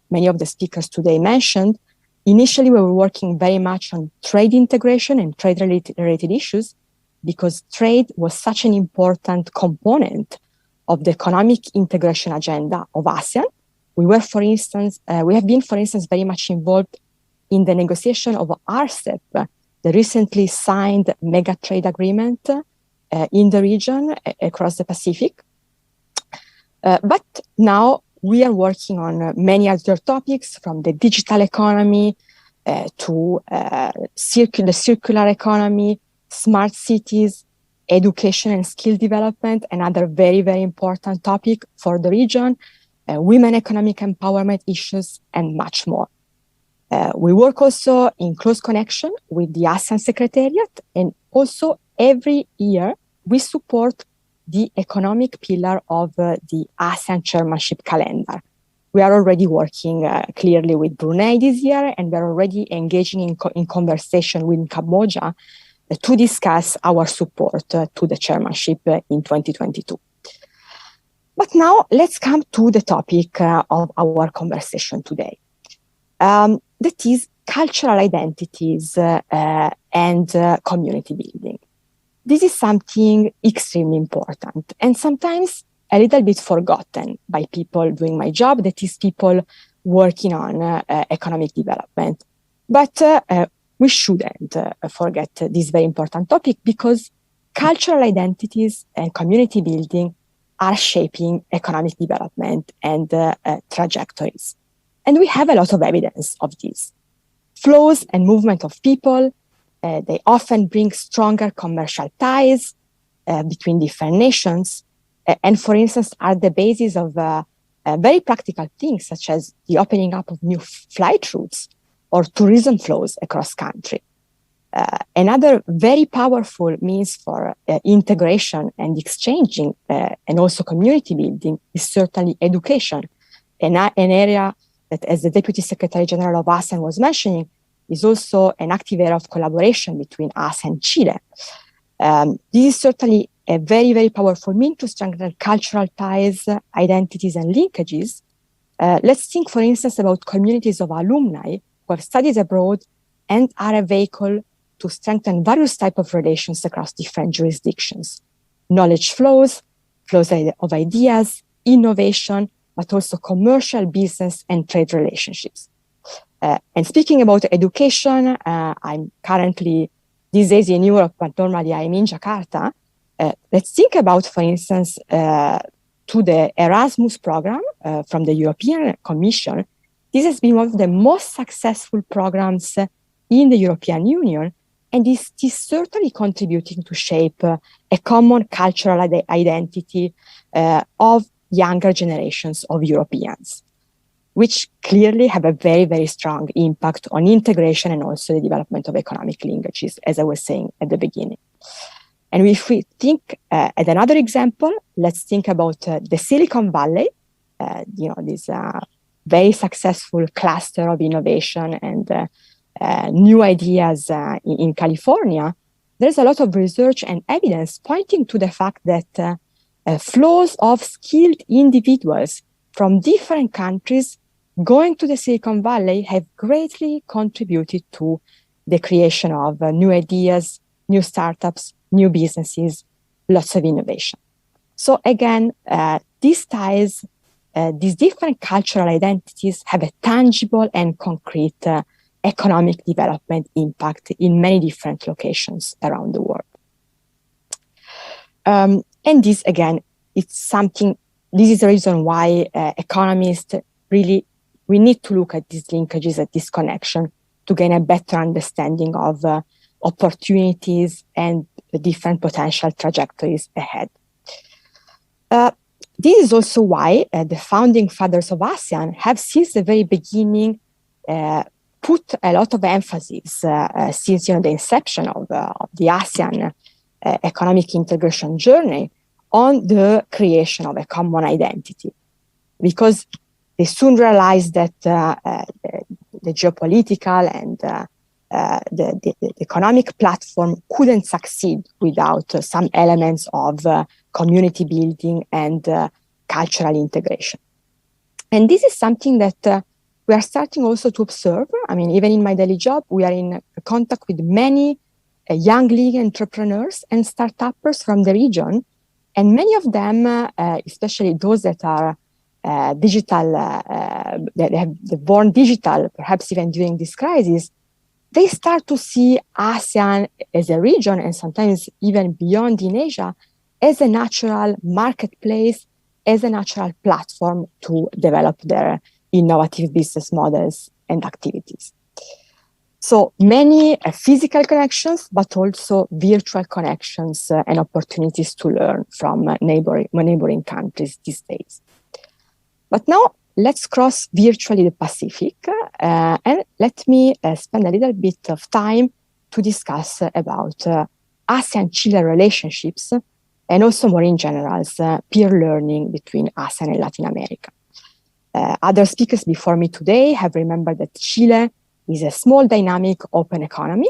many of the speakers today mentioned. Initially, we were working very much on trade integration and trade-related issues, because trade was such an important component of the economic integration agenda of ASEAN. We have been, for instance, very much involved in the negotiation of RCEP, the recently signed mega trade agreement in the region across the Pacific. But now we are working on many other topics, from the digital economy to the circular economy, smart cities, education and skill development, another very, very important topic for the region, women economic empowerment issues, and much more. We work also in close connection with the ASEAN Secretariat, and also every year we support the economic pillar of the ASEAN chairmanship calendar. We are already working clearly with Brunei this year, and we are already engaging in conversation with Cambodia to discuss our support to the chairmanship in 2022. But now let's come to the topic of our conversation today. That is cultural identities and community building. This is something extremely important and sometimes a little bit forgotten by people doing my job, that is people working on economic development. But we shouldn't forget this very important topic, because cultural identities and community building are shaping economic development and trajectories. And we have a lot of evidence of this. Flows and movement of people, they often bring stronger commercial ties between different nations, and for instance, are the basis of very practical things, such as the opening up of new flight routes or tourism flows across country. Another very powerful means for integration and exchanging and also community building is certainly education, an area that, as the Deputy Secretary General of ASEAN was mentioning, is also an active area of collaboration between us and Chile. This is certainly a very, very powerful means to strengthen cultural ties, identities, and linkages. Let's think, for instance, about communities of alumni who have studied abroad and are a vehicle to strengthen various types of relations across different jurisdictions. Knowledge flows of ideas, innovation, but also commercial, business, and trade relationships. And speaking about education, I'm currently these days in Europe, but normally I'm in Jakarta. Let's think about, for instance, to the Erasmus program from the European Commission. This has been one of the most successful programs in the European Union, and is certainly contributing to shape a common cultural identity of younger generations of Europeans, which clearly have a very, very strong impact on integration and also the development of economic linkages, as I was saying at the beginning. And if we think at another example, let's think about the Silicon Valley, this very successful cluster of innovation and new ideas in California. There's a lot of research and evidence pointing to the fact that flows of skilled individuals from different countries going to the Silicon Valley have greatly contributed to the creation of new ideas, new startups, new businesses, lots of innovation. So again, these ties these different cultural identities have a tangible and concrete economic development impact in many different locations around the world. And this, again, it's something, this is the reason why economists really, we need to look at these linkages, at this connection, to gain a better understanding of opportunities and the different potential trajectories ahead. This is also why the founding fathers of ASEAN have since the very beginning put a lot of emphasis since the inception of the ASEAN economic integration journey on the creation of a common identity, because they soon realized that the geopolitical and the economic platform couldn't succeed without some elements of community building and cultural integration. And this is something that we are starting also to observe. I mean, even in my daily job, we are in contact with many young legal entrepreneurs and startuppers from the region. And many of them, especially those that are digital, that have born digital, perhaps even during this crisis, they start to see ASEAN as a region, and sometimes even beyond in Asia, as a natural marketplace, as a natural platform to develop their innovative business models and activities. So many physical connections, but also virtual connections and opportunities to learn from neighboring countries these days. But now let's cross virtually the Pacific and let me spend a little bit of time to discuss about ASEAN-Chile relationships and also more in general, peer learning between ASEAN and Latin America. Other speakers before me today have remembered that Chile is a small, dynamic, open economy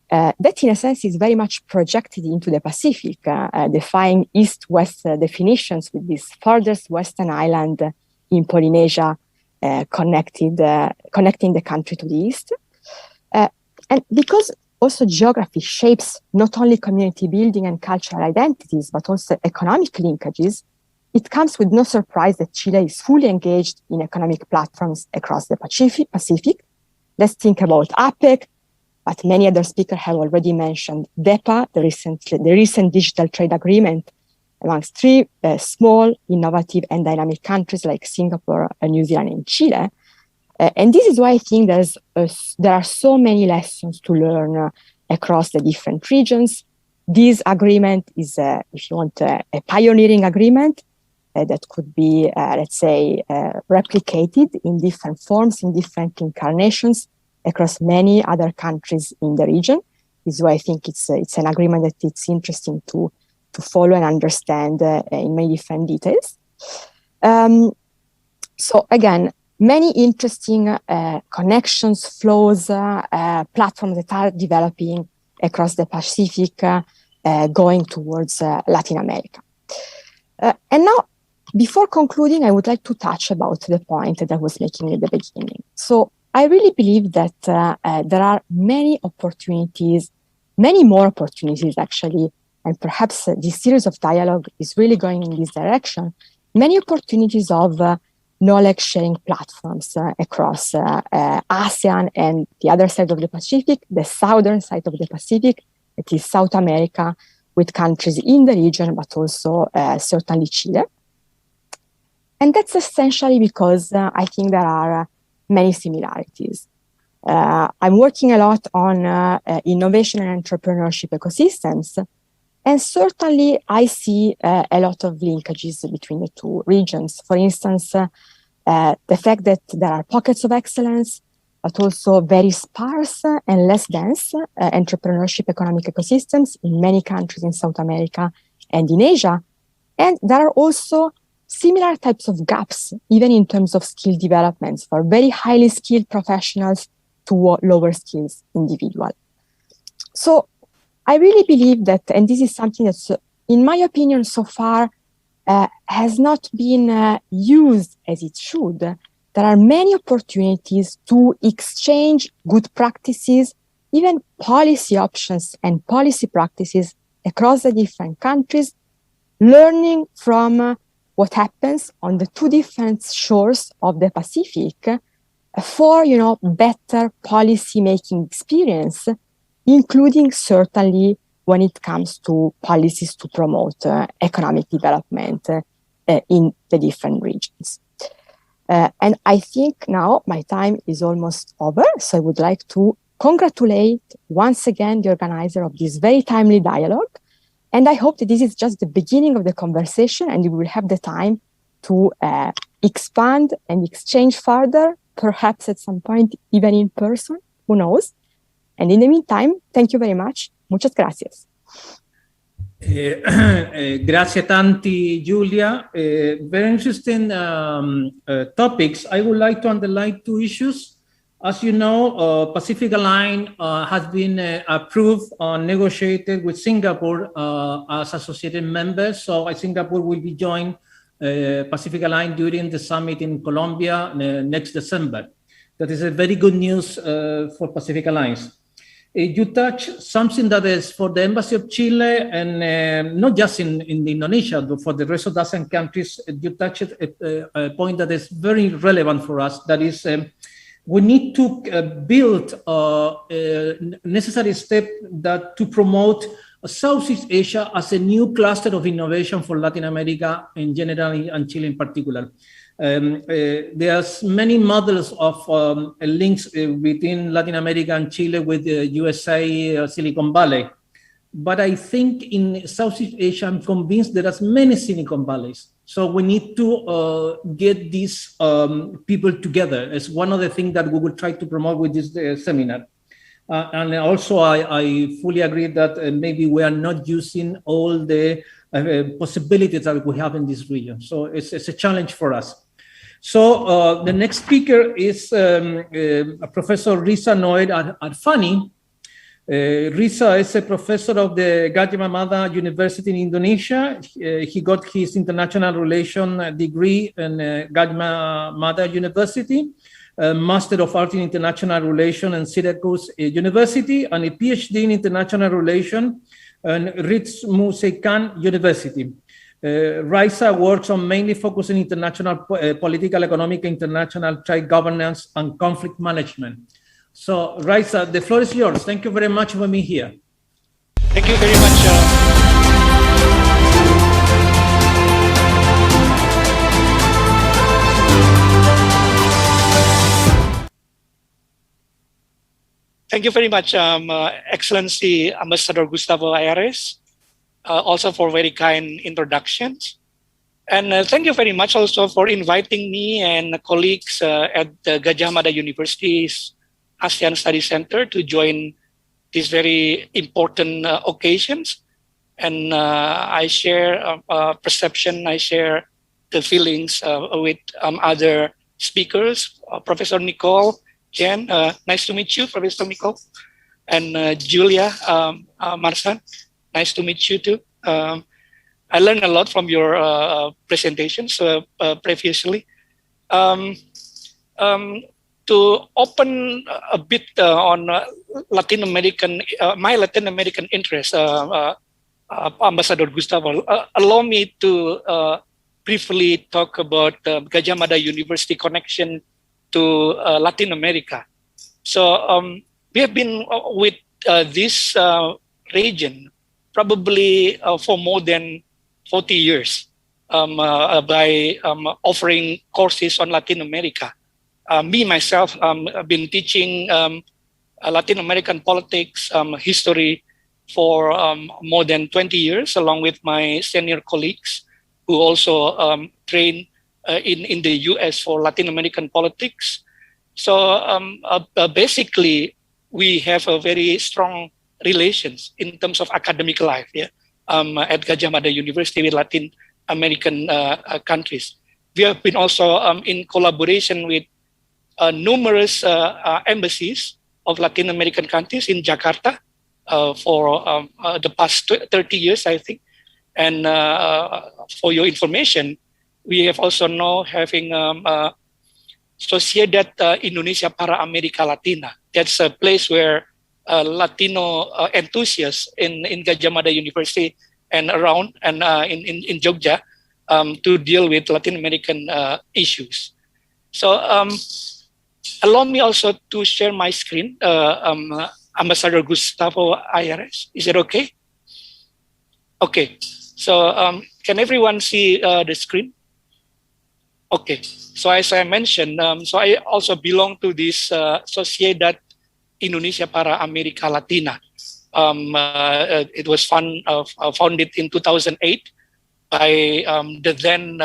that in a sense is very much projected into the Pacific, defying East-West definitions with this farthest western island in Polynesia connecting the country to the east. And because also geography shapes not only community building and cultural identities, but also economic linkages, it comes with no surprise that Chile is fully engaged in economic platforms across the Pacific. Let's think about APEC, but many other speakers have already mentioned DEPA, the recent digital trade agreement amongst three small, innovative, and dynamic countries like Singapore, New Zealand, and Chile. And this is why I think there are so many lessons to learn across the different regions. This agreement is, if you want, a pioneering agreement that could be, let's say, replicated in different forms, in different incarnations across many other countries in the region. This is why I think it's an agreement that it's interesting to follow and understand in many different details. So again, many interesting connections, flows, platforms that are developing across the Pacific, going towards Latin America. And now, before concluding, I would like to touch about the point that I was making at the beginning. So I really believe that there are many opportunities, many more opportunities actually, and perhaps this series of dialogue is really going in this direction, many opportunities of knowledge sharing platforms across ASEAN and the other side of the Pacific, the southern side of the Pacific, that is South America, with countries in the region, but also certainly Chile. And that's essentially because I think there are many similarities. I'm working a lot on innovation and entrepreneurship ecosystems, and certainly I see a lot of linkages between the two regions. For instance, the fact that there are pockets of excellence, but also very sparse and less dense entrepreneurship economic ecosystems in many countries in South America and in Asia. And there are also similar types of gaps, even in terms of skill developments for very highly skilled professionals to lower skills individuals. So I really believe that, and this is something that's, in my opinion, so far has not been used as it should. There are many opportunities to exchange good practices, even policy options and policy practices across the different countries, learning from what happens on the two different shores of the Pacific for, better policy-making experience, including certainly when it comes to policies to promote economic development in the different regions. And I think now my time is almost over, so I would like to congratulate once again the organizer of this very timely dialogue. And I hope that this is just the beginning of the conversation and we will have the time to expand and exchange further, perhaps at some point even in person, who knows. And in the meantime, thank you very much. Muchas gracias. Grazie tanti, Giulia. Very interesting topics. I would like to underline two issues. As you know, Pacific Alliance has been approved or negotiated with Singapore as associated members. So Singapore will be joined Pacific Alliance during the summit in Colombia next December. That is a very good news for Pacific Alliance. You touch something that is for the Embassy of Chile and not just in Indonesia, but for the rest of the ASEAN countries, you touched a point that is very relevant for us. That is, we need to build a necessary step to promote Southeast Asia as a new cluster of innovation for Latin America in general and Chile in particular. There's many models of links between Latin America and Chile with the USA, Silicon Valley. But I think in Southeast Asia, I'm convinced there are many Silicon Valleys. So we need to get these people together. It's one of the things that we will try to promote with this seminar. And also, I fully agree that maybe we are not using all the possibilities that we have in this region. So it's a challenge for us. So the next speaker is Professor Riza Noed Arfani. Riza is a professor of the Gadjah Mada University in Indonesia. He got his international relations degree in Gadjah Mada University, Master of Art in International Relations in Syracuse University, and a PhD in International Relations in Ritz-Museikan University. Riza works on mainly focusing international political, economic, international trade governance, and conflict management. So, Riza, the floor is yours. Thank you very much for being here. Thank you very much. Thank you very much, Excellency Ambassador Gustavo Ayares, also for very kind introductions. And thank you very much also for inviting me and colleagues at the Gadjah Mada University's ASEAN Study Center to join these very important occasions. And I share perception, I share the feelings with other speakers, Professor Nicole, Jen, nice to meet you, Professor Nicole, and Julia Marsan, nice to meet you too. I learned a lot from your presentations previously. To open a bit on Latin American, my Latin American interest, Ambassador Gustavo, allow me to briefly talk about Gadjah Mada University connection to Latin America. So we have been with this region probably for more than 40 years by offering courses on Latin America. Me, myself, I've been teaching Latin American politics, history for more than 20 years, along with my senior colleagues who also train in the US for Latin American politics. So basically, we have a very strong relations in terms of academic life at Gadjah Mada University with Latin American countries. We have been also in collaboration with numerous embassies of Latin American countries in Jakarta for the past 30 years, I think. And for your information, we have also now having Sociedad Indonesia para America Latina. That's a place where Latino enthusiasts in Gadjah Mada University and around and in Jogja to deal with Latin American issues. So allow me also to share my screen, Ambassador Gustavo Ayares. Is it okay? Okay, so can everyone see the screen? Okay, so as I mentioned, so I also belong to this Sociedad Indonesia para America Latina. It was founded in 2008 by the then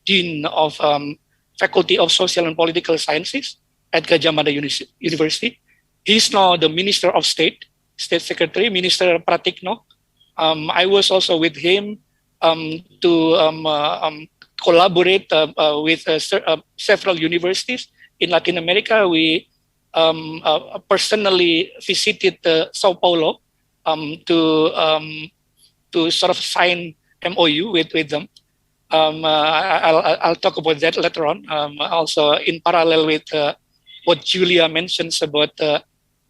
Dean of Faculty of Social and Political Sciences at Gadjah Mada University. He's now the Minister of State Secretary, Minister Pratikno. I was also with him to collaborate with several universities in Latin America. We personally visited Sao Paulo to sort of sign MOU with them. I'll talk about that later on. Also, in parallel with what Julia mentions about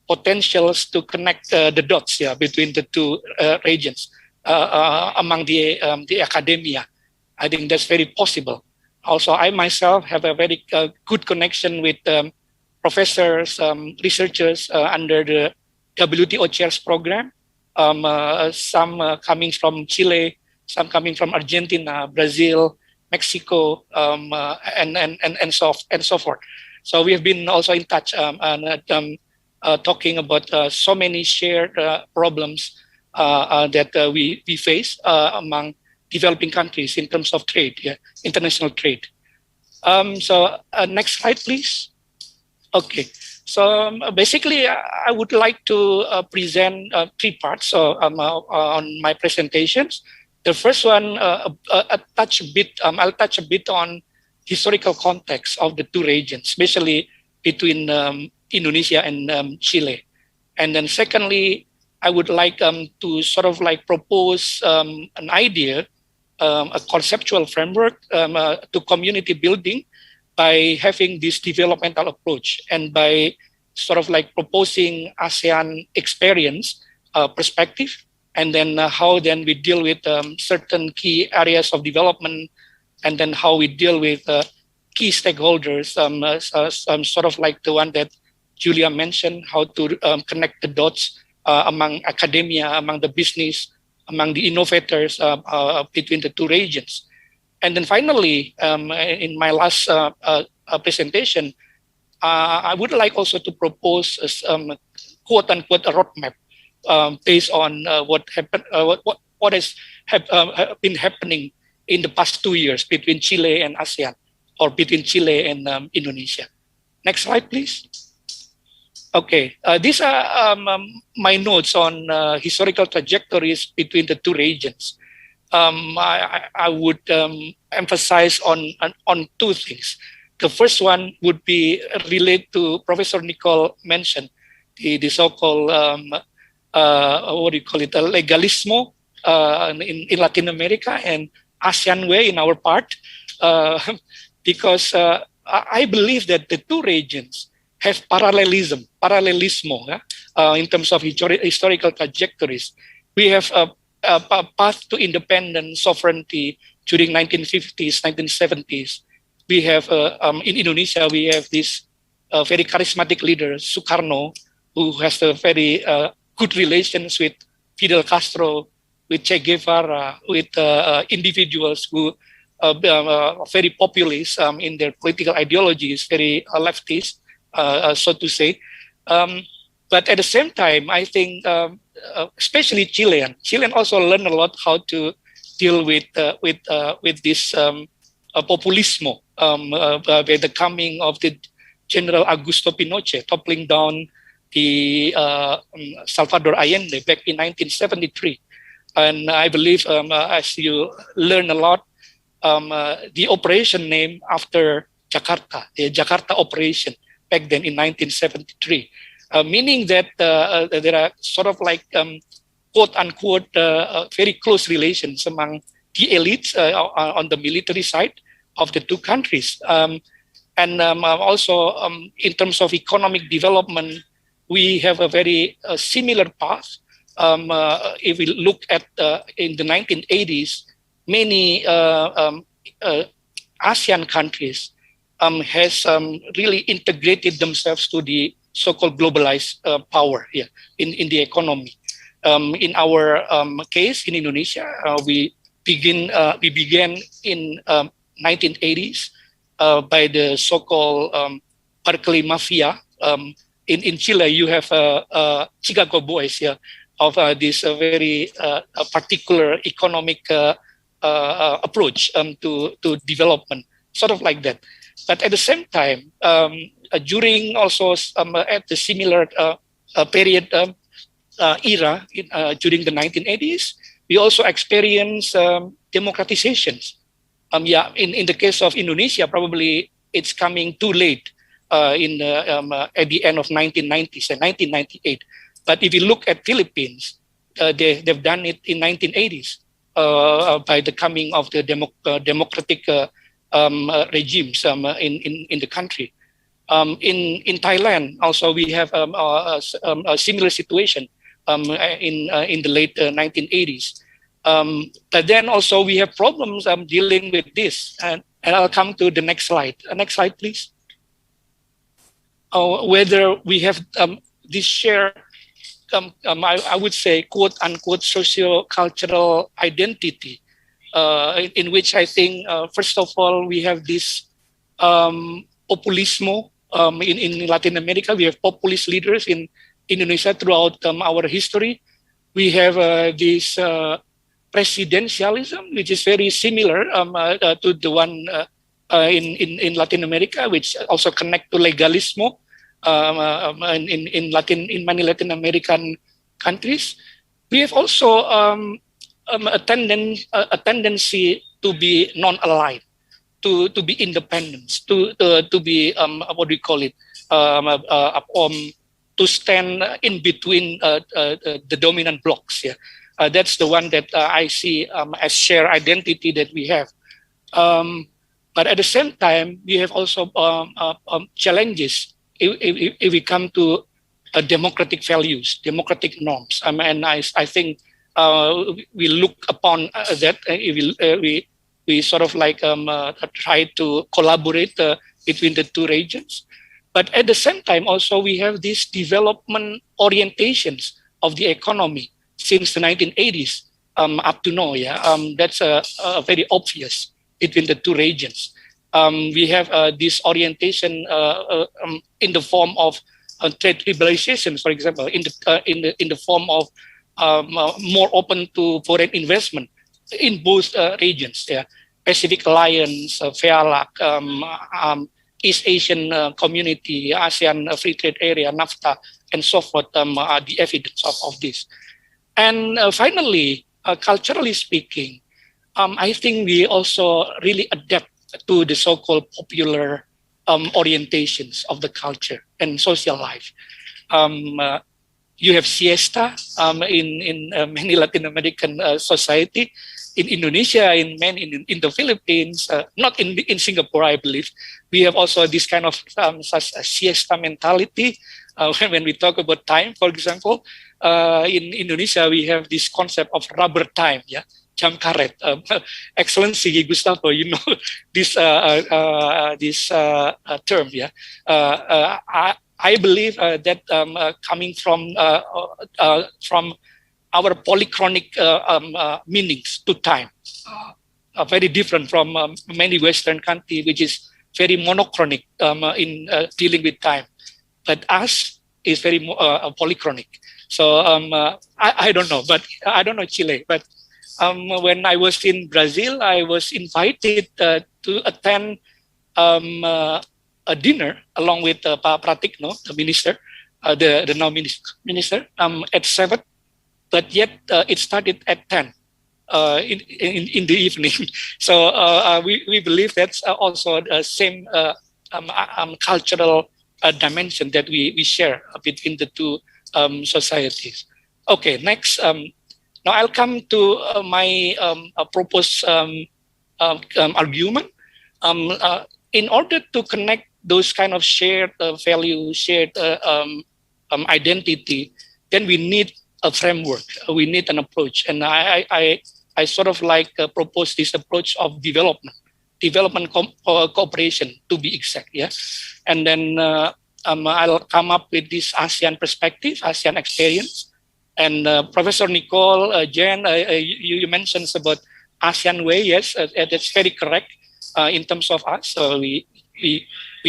potentials to connect the dots, between the two regions among the academia. I think that's very possible. Also, I myself have a very good connection with professors, researchers under the WTO Chairs program. Some coming from Chile, some coming from Argentina, Brazil, Mexico, and so forth. So we have been also in touch and talking about so many shared problems that we face among developing countries in terms of trade, international trade. So next slide, please. Okay, so basically, I would like to present 3 parts on my presentations. The first one, I'll touch a bit on historical context of the two regions, especially between Indonesia and Chile. And then secondly, I would like to sort of like propose an idea, a conceptual framework to community building by having this developmental approach and by sort of like proposing ASEAN experience perspective, and then how then we deal with certain key areas of development, and then how we deal with key stakeholders, sort of like the one that Julia mentioned, how to connect the dots among academia, among the business, among the innovators between the two regions. And then finally, in my last presentation, I would like also to propose a quote unquote a roadmap based on what happened, what has been happening in the past 2 years between Chile and ASEAN, or between Chile and Indonesia. Next slide, please. Okay, these are my notes on historical trajectories between the two regions. I would emphasize on 2 things. The first one would be related to Professor Nicole mentioned, the so-called what do you call it, legalismo in Latin America and ASEAN way in our part, because I believe that the two regions have parallelismo in terms of historical trajectories. We have a path to independent sovereignty during 1950s, 1970s. We have, in Indonesia, we have this very charismatic leader, Sukarno, who has a very good relations with Fidel Castro, with Che Guevara, with individuals who are very populist in their political ideologies, very leftist, so to say. But at the same time, I think, especially Chilean also learn a lot how to deal with this populismo, with the coming of the General Augusto Pinochet, toppling down the Salvador Allende back in 1973. And I believe, as you learn a lot, the operation named after Jakarta, the Jakarta operation back then in 1973, meaning that there are sort of like quote unquote very close relations among the elites on the military side of the two countries. And also in terms of economic development, we have a very similar path. If we look at in the 1980s, many ASEAN countries has really integrated themselves to the so-called globalized power here in the economy. In our case in Indonesia, we began in 1980s by the so-called Berkeley Mafia. In Chile, you have Chicago Boys here of this very particular economic approach to development, sort of like that. But at the same time, during also at the similar period era during the 1980s, we also experienced democratizations. In the case of Indonesia, probably it's coming too late at the end of 1990s and 1998. But if you look at Philippines, they've done it in 1980s by the coming of the democratic regimes in the country. In Thailand, also we have a similar situation in the late 1980s. But then also we have problems dealing with this, and I'll come to the next slide. Next slide, please. Whether we have this shared, I would say, quote unquote, socio-cultural identity, in which I think, first of all, we have this populismo. In Latin America, we have populist leaders. In Indonesia, throughout our history, we have this presidentialism, which is very similar to the one in Latin America, which also connect to legalismo in many Latin American countries. We have also a tendency to be non-aligned, to be independent, to be what do you call it, to stand in between the dominant blocks. Yeah, that's the one that I see as shared identity that we have. But at the same time, we have also challenges if we come to democratic values, democratic norms. And I think we look upon that. We sort of like try to collaborate between the two regions. But at the same time, also we have these development orientations of the economy since the 1980s up to now. Yeah, that's very obvious between the two regions. We have this orientation in the form of trade liberalization, for example, in the form of more open to foreign investment in both regions. Yeah, Pacific Alliance, FEALAC, East Asian Community, ASEAN Free Trade Area, NAFTA, and so forth are the evidence of this. And finally, culturally speaking, I think we also really adapt to the so-called popular orientations of the culture and social life. You have siesta in many Latin American society. In Indonesia, in the Philippines, not in Singapore, I believe, we have also this kind of such a siesta mentality. When we talk about time, for example, in Indonesia, we have this concept of rubber time, yeah, jam karet. Excellency Gustavo, you know this term, yeah. I believe that coming from our polychronic meanings to time, very different from many Western countries, which is very monochronic in dealing with time. But us is very polychronic. So I don't know, but I don't know Chile. But when I was in Brazil, I was invited to attend a dinner along with Pak Pratikno, the minister, the now minister, at 7. But yet it started at 10 in the evening. So we believe that's also the same cultural dimension that we share between the two societies. Okay, next. Now I'll come to my proposed argument. In order to connect those kind of shared values, shared identity, then we need a framework. We need an approach, and I I sort of like propose this approach of development cooperation, to be exact. Yeah, and then I'll come up with this ASEAN perspective, ASEAN experience. And Professor Nicole, Jen, you mentioned about ASEAN way. Yes, that's very correct. In terms of us, we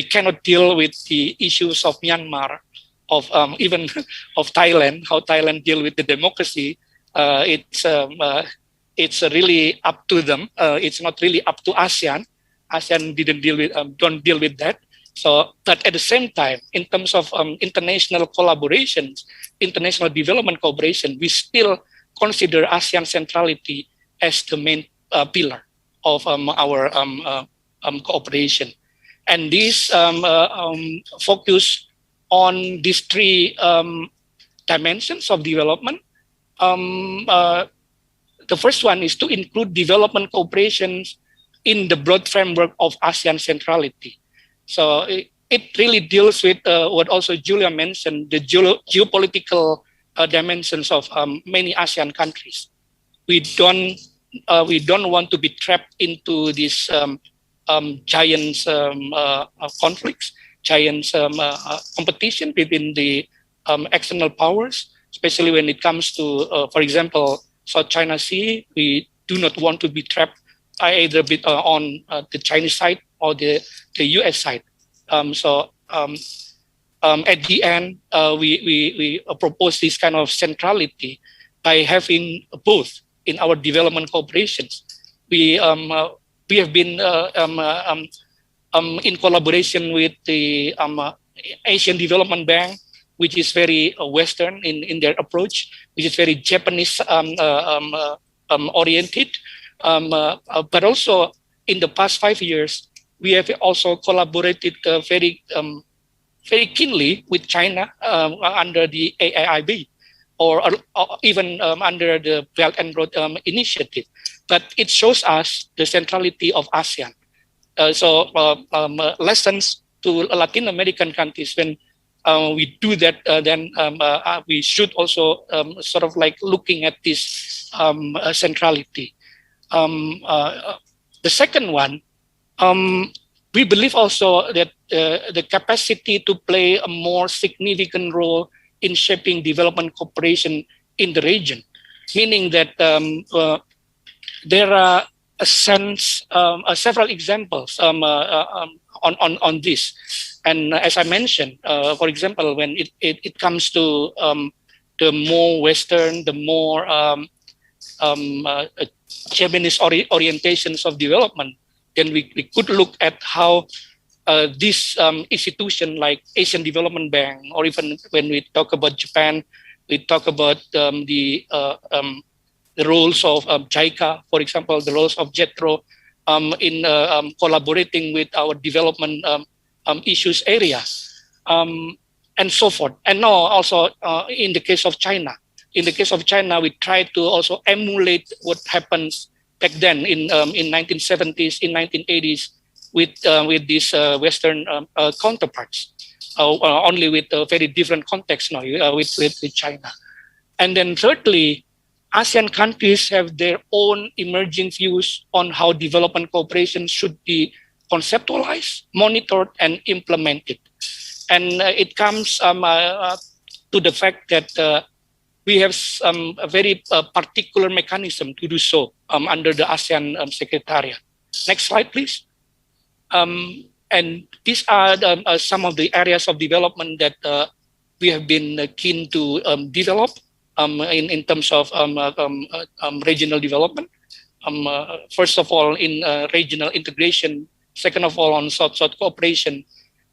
cannot deal with the issues of Myanmar, of even of Thailand, how Thailand deal with the democracy. It's really up to them. It's not really up to ASEAN. ASEAN don't deal with that. So, but at the same time, in terms of international collaborations, international development cooperation, we still consider ASEAN centrality as the main pillar of our cooperation. And this focus on these three dimensions of development. The first one is to include development cooperations in the broad framework of ASEAN centrality. So it really deals with what also Julia mentioned, the geopolitical dimensions of many ASEAN countries. We don't want to be trapped into these giant conflicts, giant competition between the external powers, especially when it comes to, for example, South China Sea. We do not want to be trapped either on the Chinese side or the US side. So at the end, we propose this kind of centrality by having both in our development cooperations. We have been in collaboration with the Asian Development Bank, which is very Western in their approach, which is very Japanese oriented. But also in the past 5 years, we have also collaborated very keenly with China under the AIIB, or even under the Belt and Road Initiative. But it shows us the centrality of ASEAN. So lessons to Latin American countries, when we do that, then we should also sort of like looking at this centrality. The second one, we believe also that the capacity to play a more significant role in shaping development cooperation in the region, meaning that there are several examples on this. And as I mentioned, for example, when it comes to the more Western, the more Japanese orientations of development, then we could look at how this institution like Asian Development Bank, or even when we talk about Japan, we talk about the roles of JICA, for example, the roles of JETRO in collaborating with our development issues area, and so forth. And now also in the case of China. In the case of China, we try to also emulate what happens back then in 1970s, in 1980s, with these Western counterparts, only with a very different context now with China. And then thirdly, ASEAN countries have their own emerging views on how development cooperation should be conceptualized, monitored, and implemented. And it comes to the fact that we have a very particular mechanism to do so under the ASEAN Secretariat. Next slide, please. And these are some of the areas of development that we have been keen to develop in terms of regional development. First of all, in regional integration. Second of all, on South-South cooperation.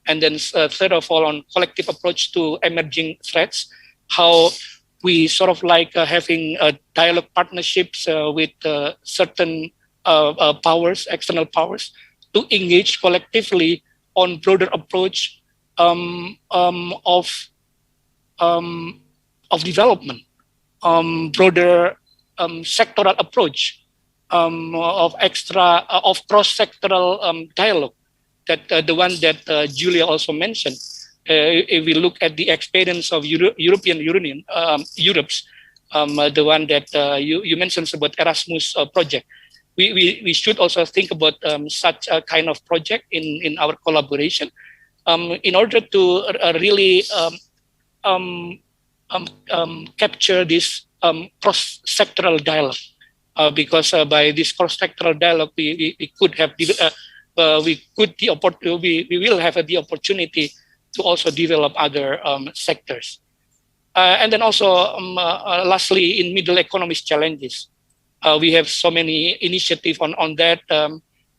And then third of all, on collective approach to emerging threats. How we sort of like having dialogue partnerships with certain powers, external powers, to engage collectively on broader approach of development, broader sectoral approach of cross-sectoral dialogue. That the one that Julia also mentioned. If we look at the experience of European Union, Europe's the one that you mentioned about Erasmus project. We should also think about such a kind of project in our collaboration in order to really capture this cross-sectoral dialogue. Because by this cross-sectoral dialogue, we could have we will have the opportunity to also develop other sectors. And then also, lastly, in middle economies challenges, we have so many initiatives on that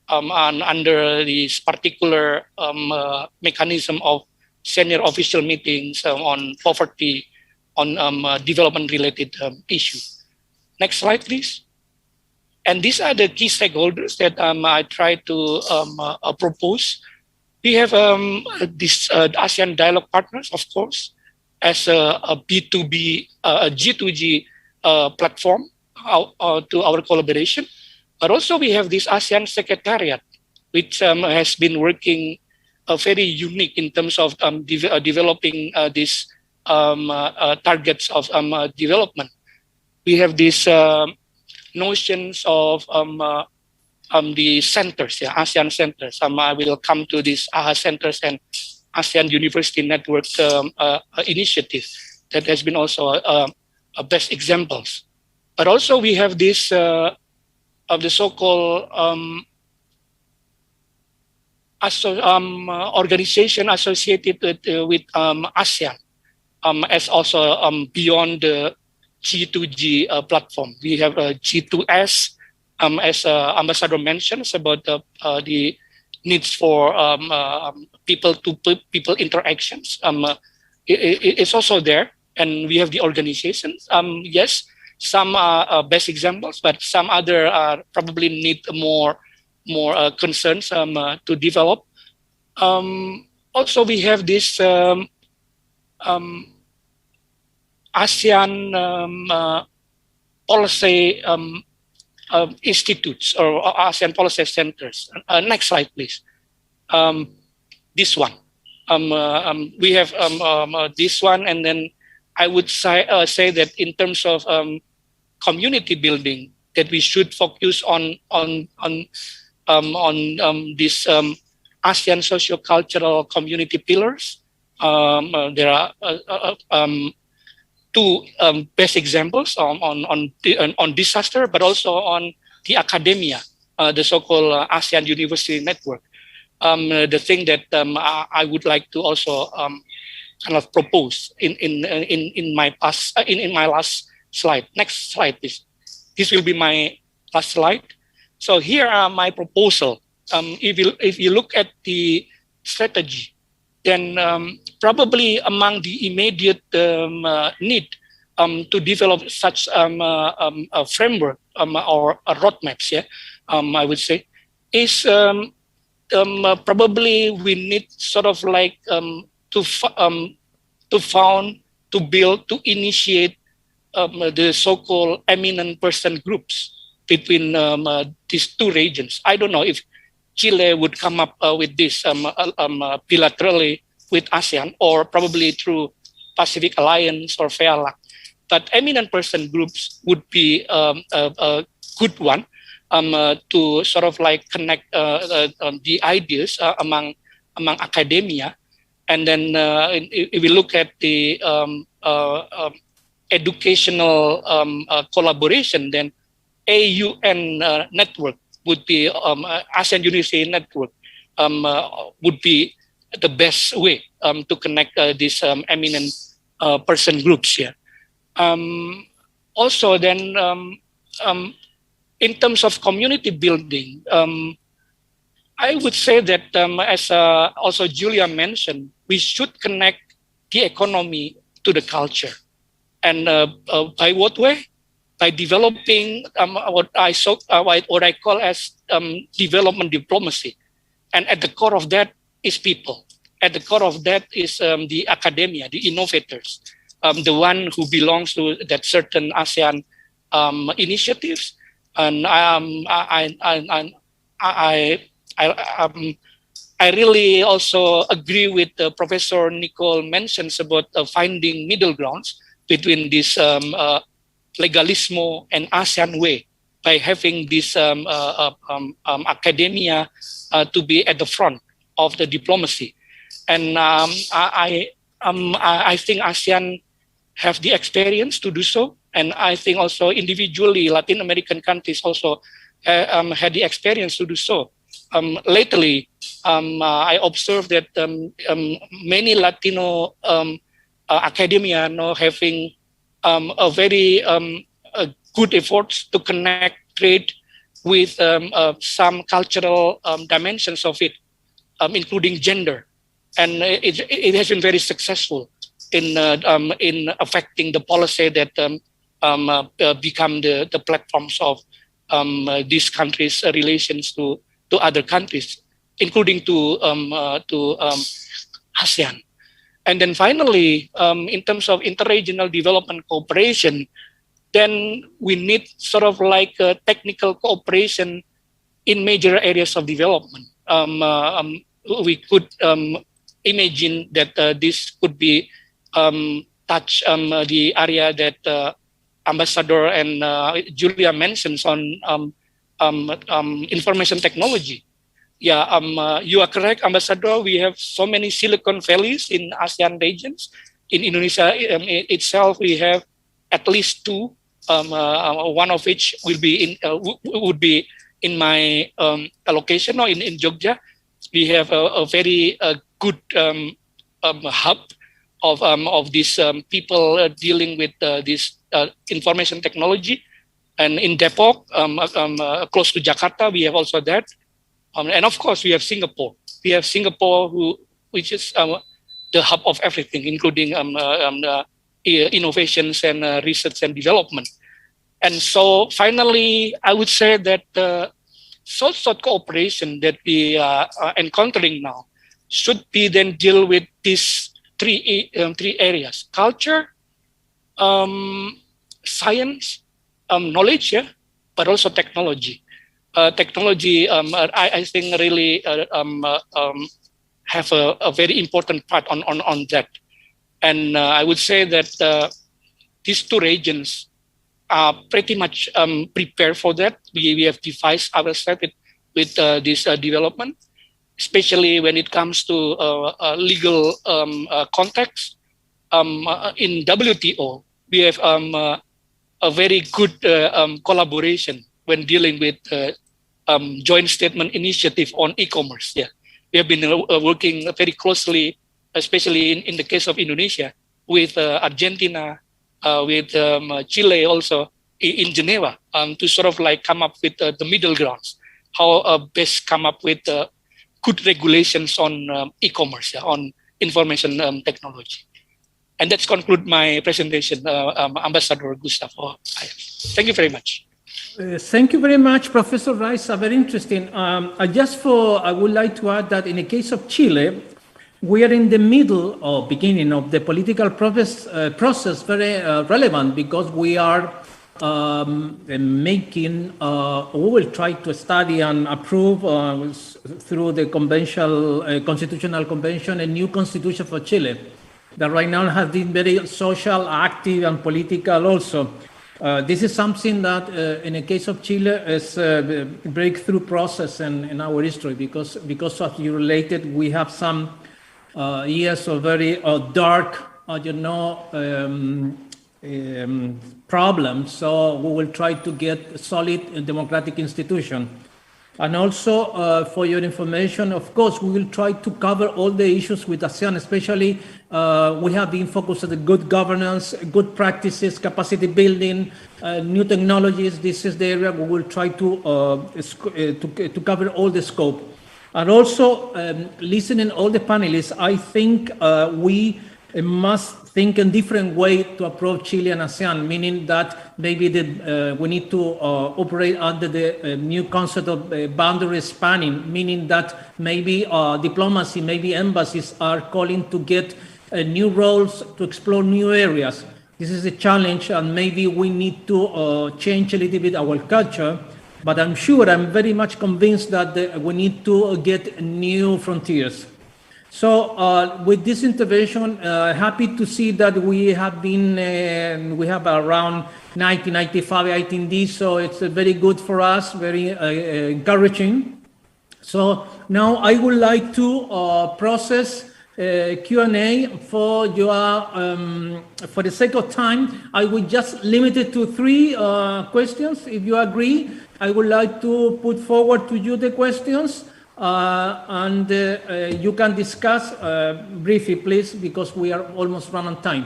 under this particular mechanism of senior official meetings on poverty, on development-related issues. Next slide, please. And these are the key stakeholders that I try to propose. We have these ASEAN dialogue partners, of course, as a B2B, a G2G platform to our collaboration. But also we have this ASEAN Secretariat, which has been working very unique in terms of developing these targets of development. We have these notions of the centers, ASEAN centers. I will come to these AHA centers and ASEAN University Network initiative that has been also best examples. But also we have this of the so-called organization associated with ASEAN as also beyond the G2G platform. We have G2S, as Ambassador mentions about the needs for people-to-people interactions. It's also there, and we have the organizations. Yes, some are best examples, but some other are probably need more concerns to develop. Also, we have this ASEAN policy institutes or ASEAN policy centers. Next slide, please. This one. We have this one, and then I would say that in terms of community building, that we should focus on this ASEAN socio-cultural community pillars. There are two best examples on disaster, but also on the academia, the so-called ASEAN University Network. The thing that I would like to also kind of propose in my last slide. Next slide, please. This will be my last slide. So here are my proposal. If you look at the strategy, then probably among the immediate need to develop such a framework or a roadmaps, I would say, is probably we need sort of like to build, to initiate the so-called eminent person groups between these two regions. I don't know if Chile would come up with this bilaterally with ASEAN or probably through Pacific Alliance or FEALAC. But eminent person groups would be a good one to sort of like connect the ideas among academia. And then if we look at the educational collaboration, then AUN network would be ASEAN University Network would be the best way to connect these eminent person groups here. Also, then in terms of community building, I would say that as also Julia mentioned, we should connect the economy to the culture. And by what way? By developing what I call as development diplomacy. And at the core of that is people. At the core of that is the academia, the innovators, the one who belongs to that certain ASEAN initiatives. And I really also agree with Professor Nicole mentions about finding middle grounds between these legalismo and ASEAN way by having this academia to be at the front of the diplomacy. And I think ASEAN have the experience to do so. And I think also individually Latin American countries also had the experience to do so. Lately, I observed that many Latino academia now having a very good efforts to connect trade with some cultural dimensions of it, including gender, and it has been very successful in affecting the policy that become the platforms of these countries' relations to other countries, including to ASEAN. And then finally, in terms of interregional development cooperation, then we need sort of like technical cooperation in major areas of development. We could imagine that this could be touch the area that Ambassador and Julia mentions on information technology. Yeah, you are correct, Ambassador. We have so many Silicon Valleys in ASEAN regions. In Indonesia itself, we have at least two. One of which will be would be in my location or in Jogja. We have a very good hub of these people dealing with this information technology. And in Depok, close to Jakarta, we have also that. And of course, we have Singapore. We have Singapore, which is the hub of everything, including innovations and research and development. And so finally, I would say that the sort cooperation that we are encountering now should be then deal with these three areas: culture, science, knowledge, yeah, but also technology. Technology, I think, really have a very important part on that. And I would say that these two regions are pretty much prepared for that. We have devised ourselves with this development, especially when it comes to legal context. In WTO, we have a very good collaboration when dealing with joint statement initiative on e-commerce. Yeah, we have been working very closely, especially in the case of Indonesia, with Argentina, with Chile also in Geneva, to sort of like come up with the middle grounds, how best come up with good regulations on e-commerce, yeah, on information technology. And that's conclude my presentation, Ambassador Gustavo. Thank you very much. Thank you very much, Professor Rice. Very interesting. I would like to add that in the case of Chile, we are in the middle or beginning of the political process, very relevant, because we are making, we will try to study and approve through the constitutional convention a new constitution for Chile that right now has been very social, active, and political also. This is something that, in the case of Chile, is a breakthrough process in our history because as you related, we have some years of very dark, problems. So we will try to get a solid democratic institution. And also, for your information, of course, we will try to cover all the issues with ASEAN, especially we have been focused on the good governance, good practices, capacity building, new technologies. This is the area we will try to cover all the scope. And also, listening all the panelists, I think we must think in different way to approach Chile and ASEAN, meaning that maybe we need to operate under the new concept of boundary spanning, meaning that maybe diplomacy, maybe embassies are calling to get new roles to explore new areas. This is a challenge, and maybe we need to change a little bit our culture. But I'm very much convinced that we need to get new frontiers. So with this intervention, happy to see that we have around 90, 95 attendees, so it's very good for us, very encouraging. So now I would like to process Q&A for for the sake of time. I will just limit it to 3 questions. If you agree, I would like to put forward to you the questions. And you can discuss briefly, please, because we are almost run on time.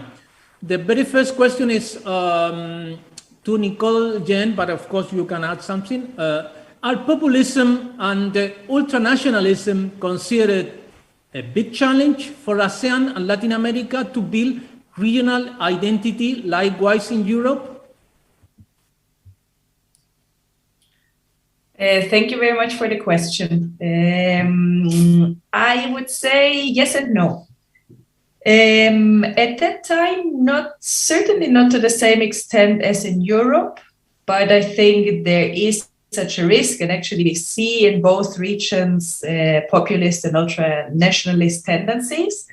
The very first question is to Nicole Jen, but of course you can add something. Are populism and ultranationalism considered a big challenge for ASEAN and Latin America to build regional identity, likewise in Europe? Thank you very much for the question. I would say yes and no. At that time, certainly not to the same extent as in Europe, but I think there is such a risk, and actually we see in both regions populist and ultra-nationalist tendencies.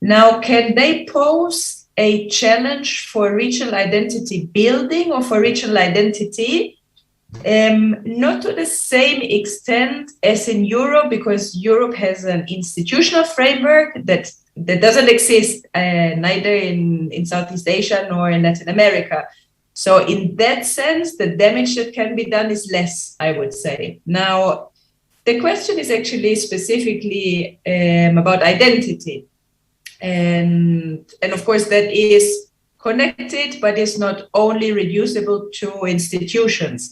Now, can they pose a challenge for regional identity building or for regional identity? Not to the same extent as in Europe, because Europe has an institutional framework that doesn't exist neither in Southeast Asia nor in Latin America. So in that sense, the damage that can be done is less, I would say. Now, the question is actually specifically about identity. And of course, that is connected, but is not only reducible to institutions.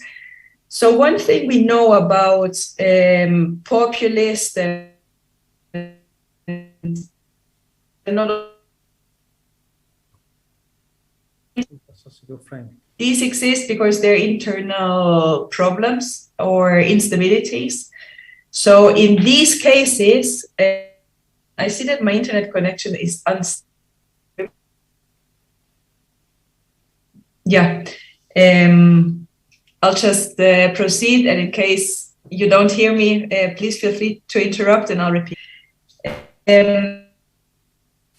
So one thing we know about populist and not these exist because there are internal problems or instabilities. So in these cases, I see that my internet connection is unstable. Yeah. I'll just proceed, and in case you don't hear me, please feel free to interrupt and I'll repeat.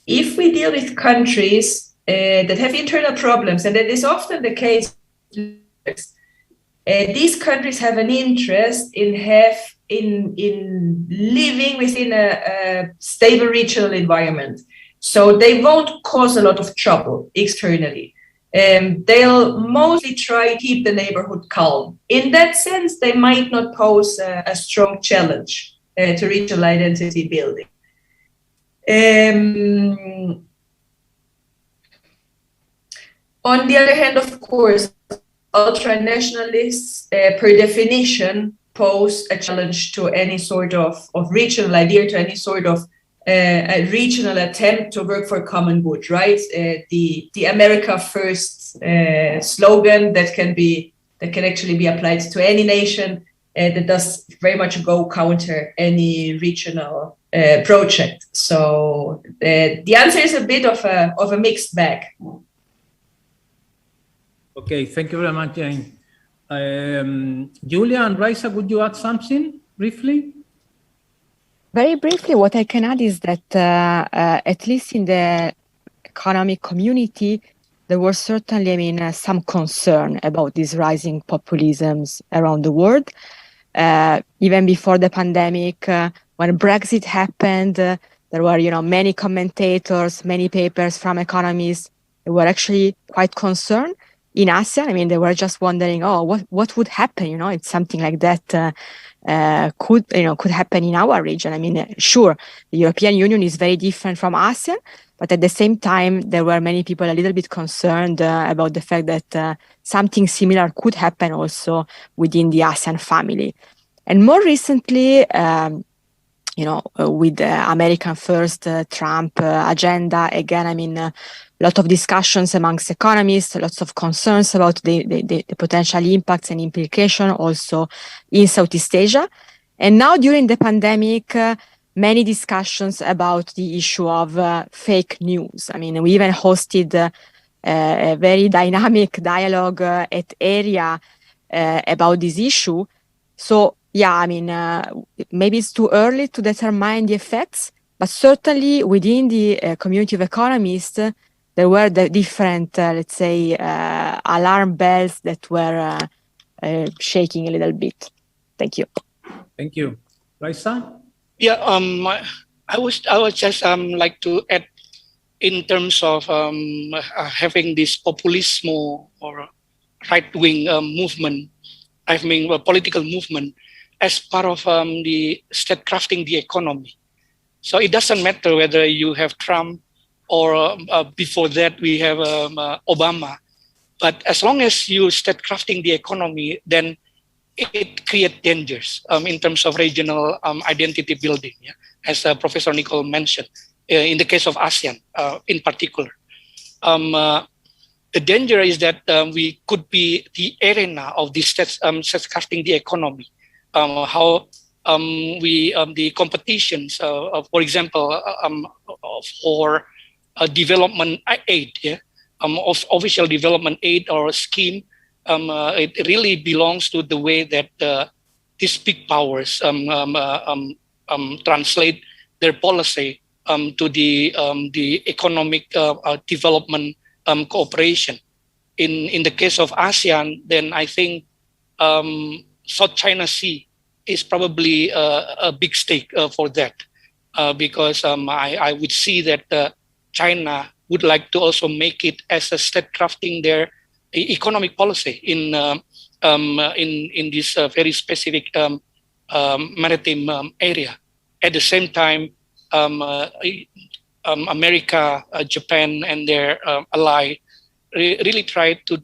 If we deal with countries that have internal problems, and that is often the case, these countries have an interest in living within a stable regional environment. So they won't cause a lot of trouble externally. They'll mostly try to keep the neighborhood calm. In that sense, they might not pose a strong challenge to regional identity building. On the other hand, of course, ultranationalists, per definition, pose a challenge to any sort of regional idea, to any sort of a regional attempt to work for common good, right? The America First slogan that can actually be applied to any nation that does very much go counter any regional project. So the answer is a bit of a mixed bag. Okay, thank you very much, Jane. Julia and Raisa, would you add something briefly? Very briefly, what I can add is that at least in the economic community, there was certainly, some concern about these rising populisms around the world. Even before the pandemic, when Brexit happened, there were, many commentators, many papers from economists who were actually quite concerned. In ASEAN, they were just wondering, what would happen? It's something like that could happen in our region. Sure, the European Union is very different from ASEAN, but at the same time, there were many people a little bit concerned about the fact that something similar could happen also within the ASEAN family. And more recently, with the American First Trump agenda, again, a lot of discussions amongst economists, lots of concerns about the potential impacts and implications also in Southeast Asia. And now during the pandemic, many discussions about the issue of fake news. We even hosted a very dynamic dialogue at AREA about this issue. So, maybe it's too early to determine the effects But certainly within the community of economists, there were the different, let's say, alarm bells that were shaking a little bit. Thank you. Thank you. Raisa? Yeah, I was just like to add in terms of having this populismo or right-wing movement, I mean, a political movement as part of the state crafting the economy. So it doesn't matter whether you have Trump or before that we have Obama, but as long as you start crafting the economy, then it creates dangers in terms of regional identity building, yeah? As Professor Nicole mentioned, in the case of ASEAN in particular. The danger is that we could be the arena of the states crafting the economy. How the competitions, for example, for development aid, yeah? Of official development aid or scheme, it really belongs to the way that these big powers translate their policy to the economic development cooperation. In the case of ASEAN, then I think South China Sea is probably a big stake for that, because I would see that China would like to also make it as a state crafting their economic policy in this very specific maritime area. At the same time, America, Japan, and their ally really try to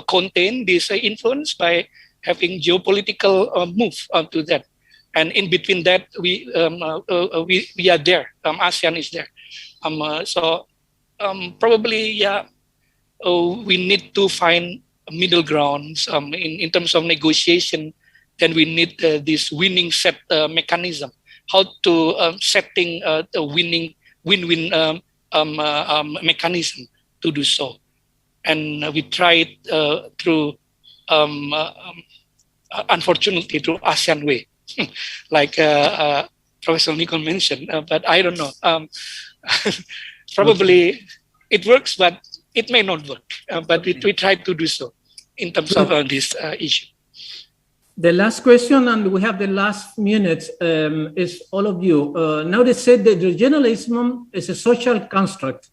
contain this influence by having geopolitical move to that. And in between that, we are there. ASEAN is there. So probably, yeah, we need to find middle grounds in terms of negotiation. Then we need this winning set mechanism. How to setting the win-win mechanism to do so. And we tried through, unfortunately, through ASEAN way, like Professor Nicole mentioned, but I don't know. Probably it works, but it may not work. But we try to do so in terms of this issue. The last question, and we have the last minutes, is all of you. Now they said that regionalism is a social construct.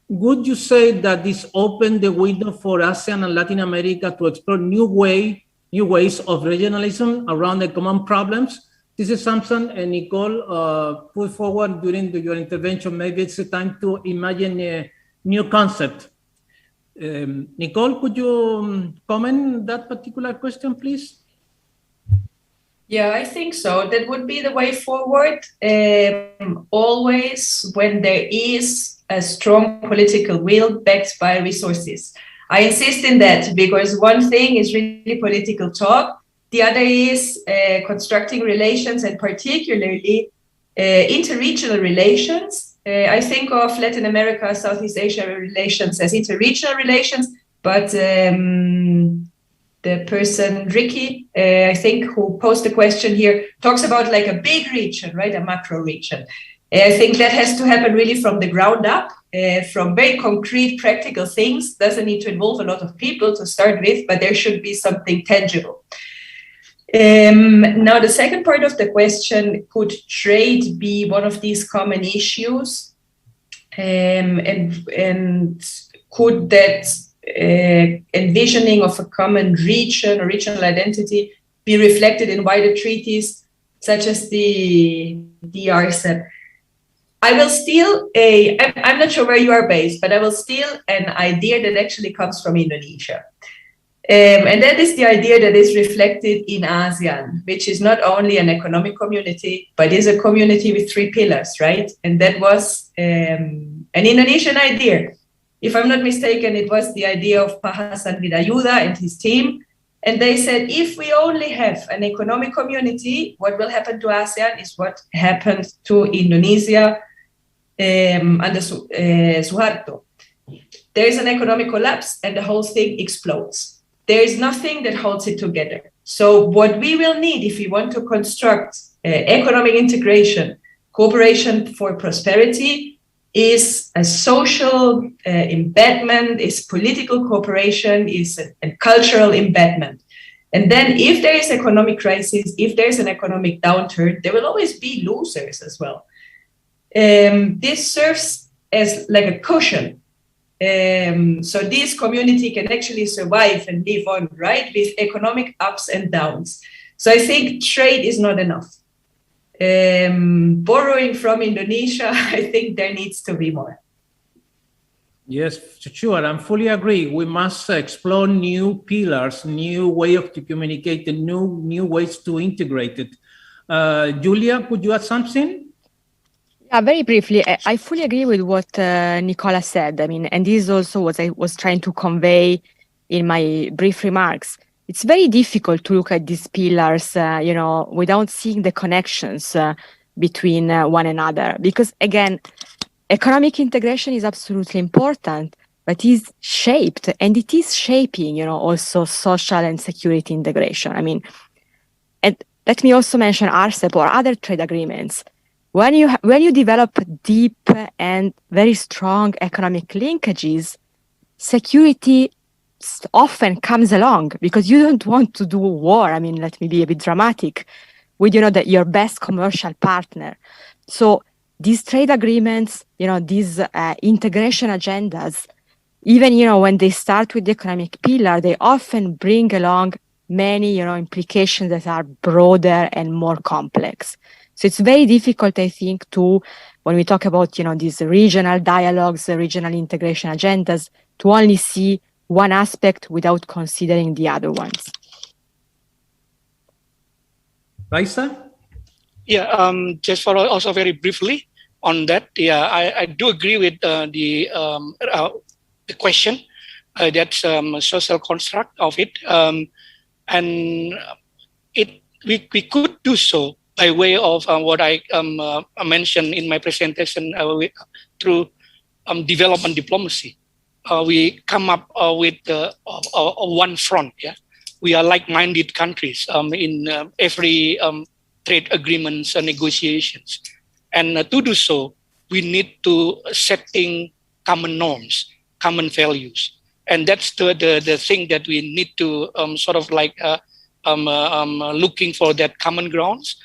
Would you say that this opened the window for ASEAN and Latin America to explore new ways of regionalism around the common problems? This is something Nicole put forward during your intervention. Maybe it's a time to imagine a new concept. Nicole, could you comment that particular question, please? Yeah, I think so. That would be the way forward. Always when there is a strong political will backed by resources. I insist in that because one thing is really political talk. The other is constructing relations, and particularly interregional relations. I think of Latin America, Southeast Asia relations as interregional relations, but the person, Ricky, I think, who posed the question here, talks about like a big region, right? A macro region. I think that has to happen really from the ground up, from very concrete, practical things. Doesn't need to involve a lot of people to start with, but there should be something tangible. Now, the second part of the question, could trade be one of these common issues? And could that envisioning of a common region or regional identity be reflected in wider treaties such as the RCEP? I will steal I'm not sure where you are based, but I will steal an idea that actually comes from Indonesia. And that is the idea that is reflected in ASEAN, which is not only an economic community, but is a community with 3 pillars, right? And that was an Indonesian idea. If I'm not mistaken, it was the idea of Pak Hasan Widayuda and his team. And they said, if we only have an economic community, what will happen to ASEAN is what happened to Indonesia under Suharto. There is an economic collapse and the whole thing explodes. There is nothing that holds it together. So what we will need if we want to construct economic integration cooperation for prosperity is a social embedment, is political cooperation, is a cultural embedment. And then if there is economic crisis, if there's an economic downturn, there will always be losers as well. This serves as like a cushion. So this community can actually survive and live on, right, with economic ups and downs. So I think trade is not enough. Borrowing from Indonesia, I think there needs to be more. Yes, sure. I fully agree. We must explore new pillars, new way of to communicate, and new ways to integrate it. Julia, could you add something? Yeah, very briefly, I fully agree with what Nicola said. I mean, and this is also what I was trying to convey in my brief remarks. It's very difficult to look at these pillars, without seeing the connections between one another. Because again, economic integration is absolutely important, but is shaped, and it is shaping, also social and security integration. I mean, and let me also mention RCEP or other trade agreements. When you develop deep and very strong economic linkages, security often comes along because you don't want to do war. I mean, let me be a bit dramatic, with your best commercial partner. So these trade agreements, these integration agendas, even when they start with the economic pillar, they often bring along many implications that are broader and more complex. So it's very difficult, I think, when we talk about these regional dialogues, regional integration agendas, to only see one aspect without considering the other ones. Raisa? Yeah, just for also very briefly on that. Yeah, I do agree with the question. That's social construct of it, and we could do so by way of what I mentioned in my presentation through development diplomacy. We come up with one front. Yeah, we are like-minded countries in every trade agreements and negotiations, and to do so, we need to setting common norms, common values, and that's the thing that we need to sort of like looking for that common grounds.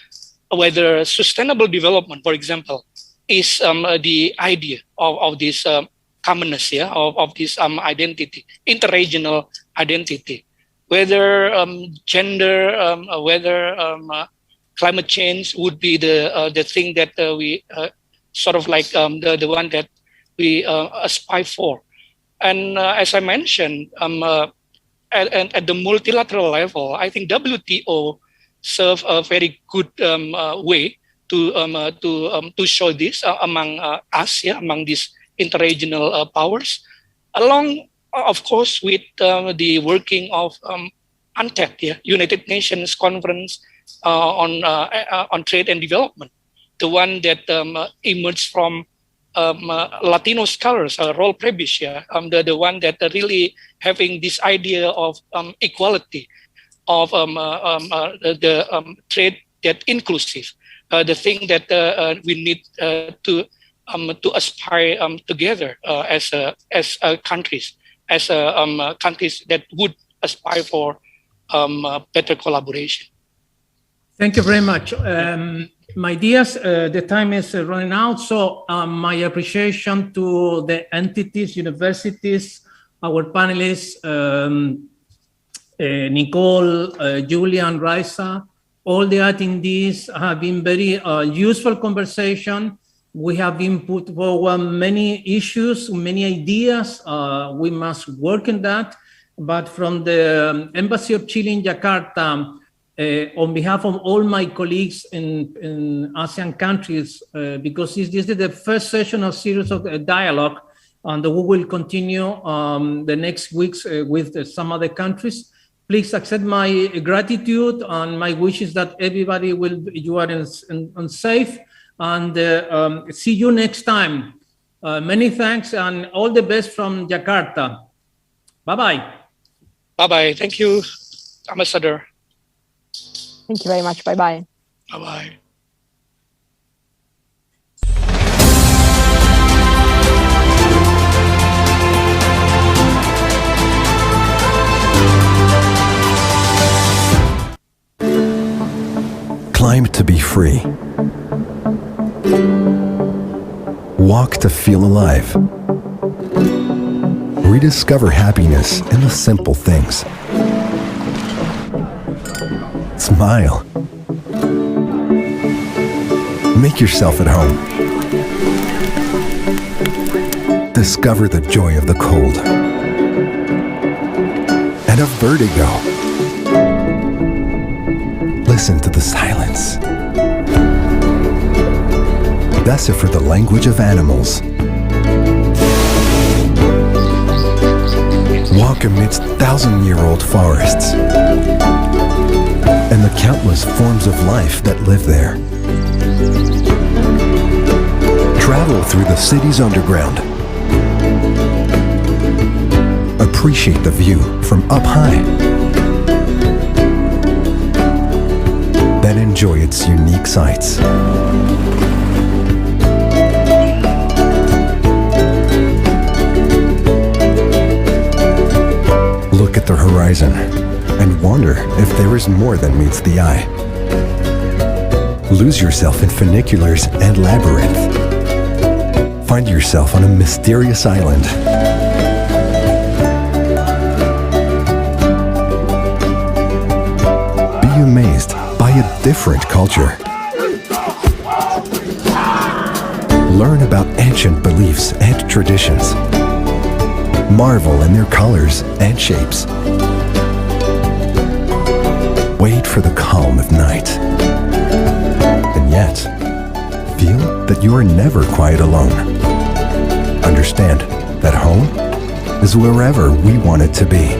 Whether sustainable development, for example, is the idea of this commonness, yeah, of this identity, interregional identity. Whether gender, whether climate change would be the thing that we sort of like the one that we aspire for. And as I mentioned, at the multilateral level, I think WTO serve a very good way to show this among us, yeah, among these interregional powers, along, of course, with the working of UNCTAD, yeah, United Nations Conference on Trade and Development, the one that emerged from Latino scholars, Raul Prebisch, yeah, the one that really having this idea of equality, of the trade that inclusive, the thing that we need to aspire together as countries, as countries that would aspire for better collaboration. Thank you very much. My dears, the time is running out, so my appreciation to the entities, universities, our panelists, Nicole, Julia, and Raisa, all the attendees have been very useful conversation. We have been put forward many issues, many ideas. We must work on that. But from the Embassy of Chile in Jakarta, on behalf of all my colleagues in ASEAN countries, because this is the first session of series of dialogue, and we will continue the next weeks with some other countries. Please accept my gratitude and my wishes that everybody you are safe, and see you next time. Many thanks and all the best from Jakarta. Bye-bye. Bye-bye. Thank you, Ambassador. Thank you very much. Bye-bye. Bye-bye. Climb to be free. Walk to feel alive. Rediscover happiness in the simple things. Smile. Make yourself at home. Discover the joy of the cold and of vertigo. Listen to the silence. Decipher the language of animals. Walk amidst thousand-year-old forests and the countless forms of life that live there. Travel through the city's underground. Appreciate the view from up high. Then enjoy its unique sights. Look at the horizon and wonder if there is more than meets the eye. Lose yourself in funiculars and labyrinth. Find yourself on a mysterious island. Be amazed by a different culture. Learn about ancient beliefs and traditions. Marvel in their colors and shapes. Wait for the calm of night. And yet, feel that you are never quite alone. Understand that home is wherever we want it to be.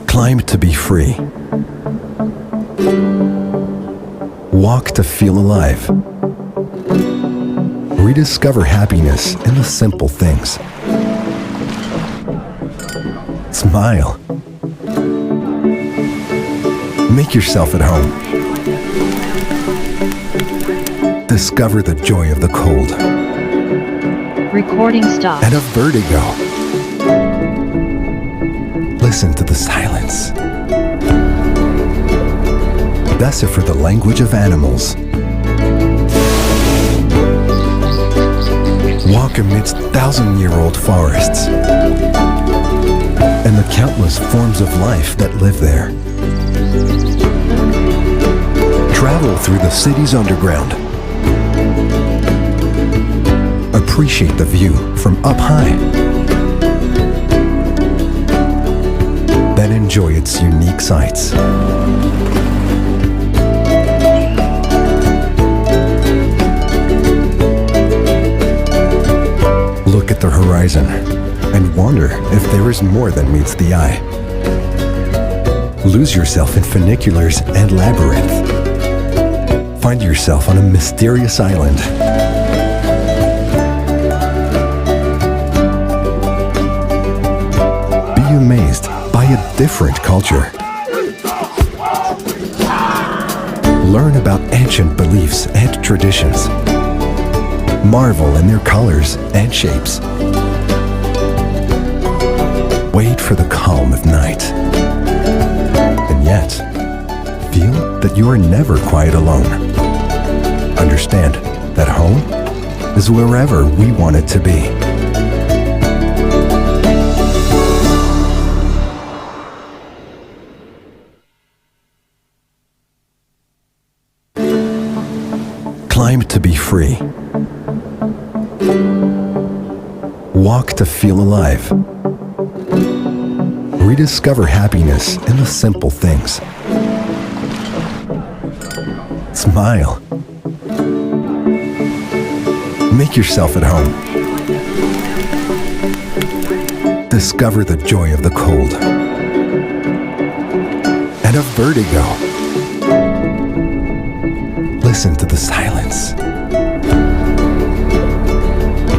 Climb to be free. Walk to feel alive. Rediscover happiness in the simple things. Smile. Make yourself at home. Discover the joy of the cold Recording stopped. and of vertigo. Listen to the silence. Decipher the language of animals. Walk amidst thousand-year-old forests and the countless forms of life that live there. Travel through the city's underground. Appreciate the view from up high. Then enjoy its unique sights. Look at the horizon and wonder if there is more than meets the eye. Lose yourself in funiculars and labyrinth. Find yourself on a mysterious island. Be amazed by a different culture. Learn about ancient beliefs and traditions. Marvel in their colors and shapes. Wait for the calm of night. And yet, feel that you are never quite alone. Understand that home is wherever we want it to be. Climb to be free. Walk to feel alive. Rediscover happiness in the simple things. Smile. Make yourself at home. Discover the joy of the cold and of vertigo. Listen to the silence.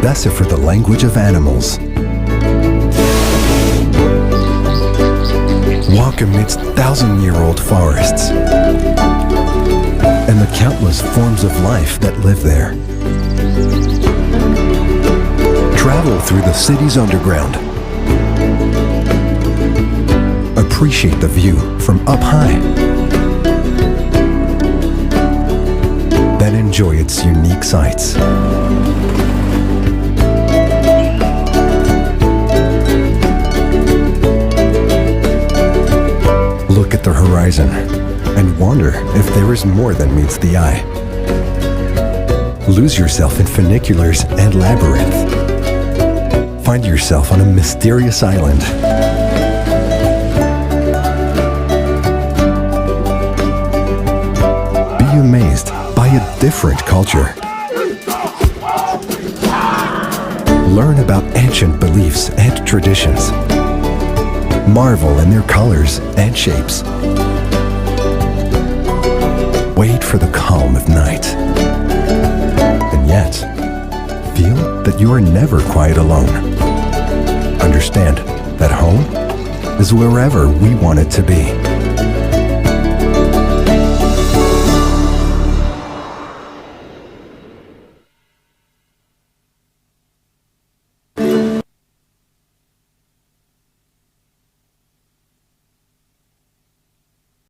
Decipher the language of animals. Walk amidst thousand-year-old forests and the countless forms of life that live there. Travel through the city's underground. Appreciate the view from up high. Then enjoy its unique sights. Look at the horizon and wonder if there is more than meets the eye. Lose yourself in funiculars and labyrinth. Find yourself on a mysterious island. Be amazed by a different culture. Learn about ancient beliefs and traditions. Marvel in their colors and shapes. Wait for the calm of night. And yet, feel that you are never quite alone. Understand that home is wherever we want it to be.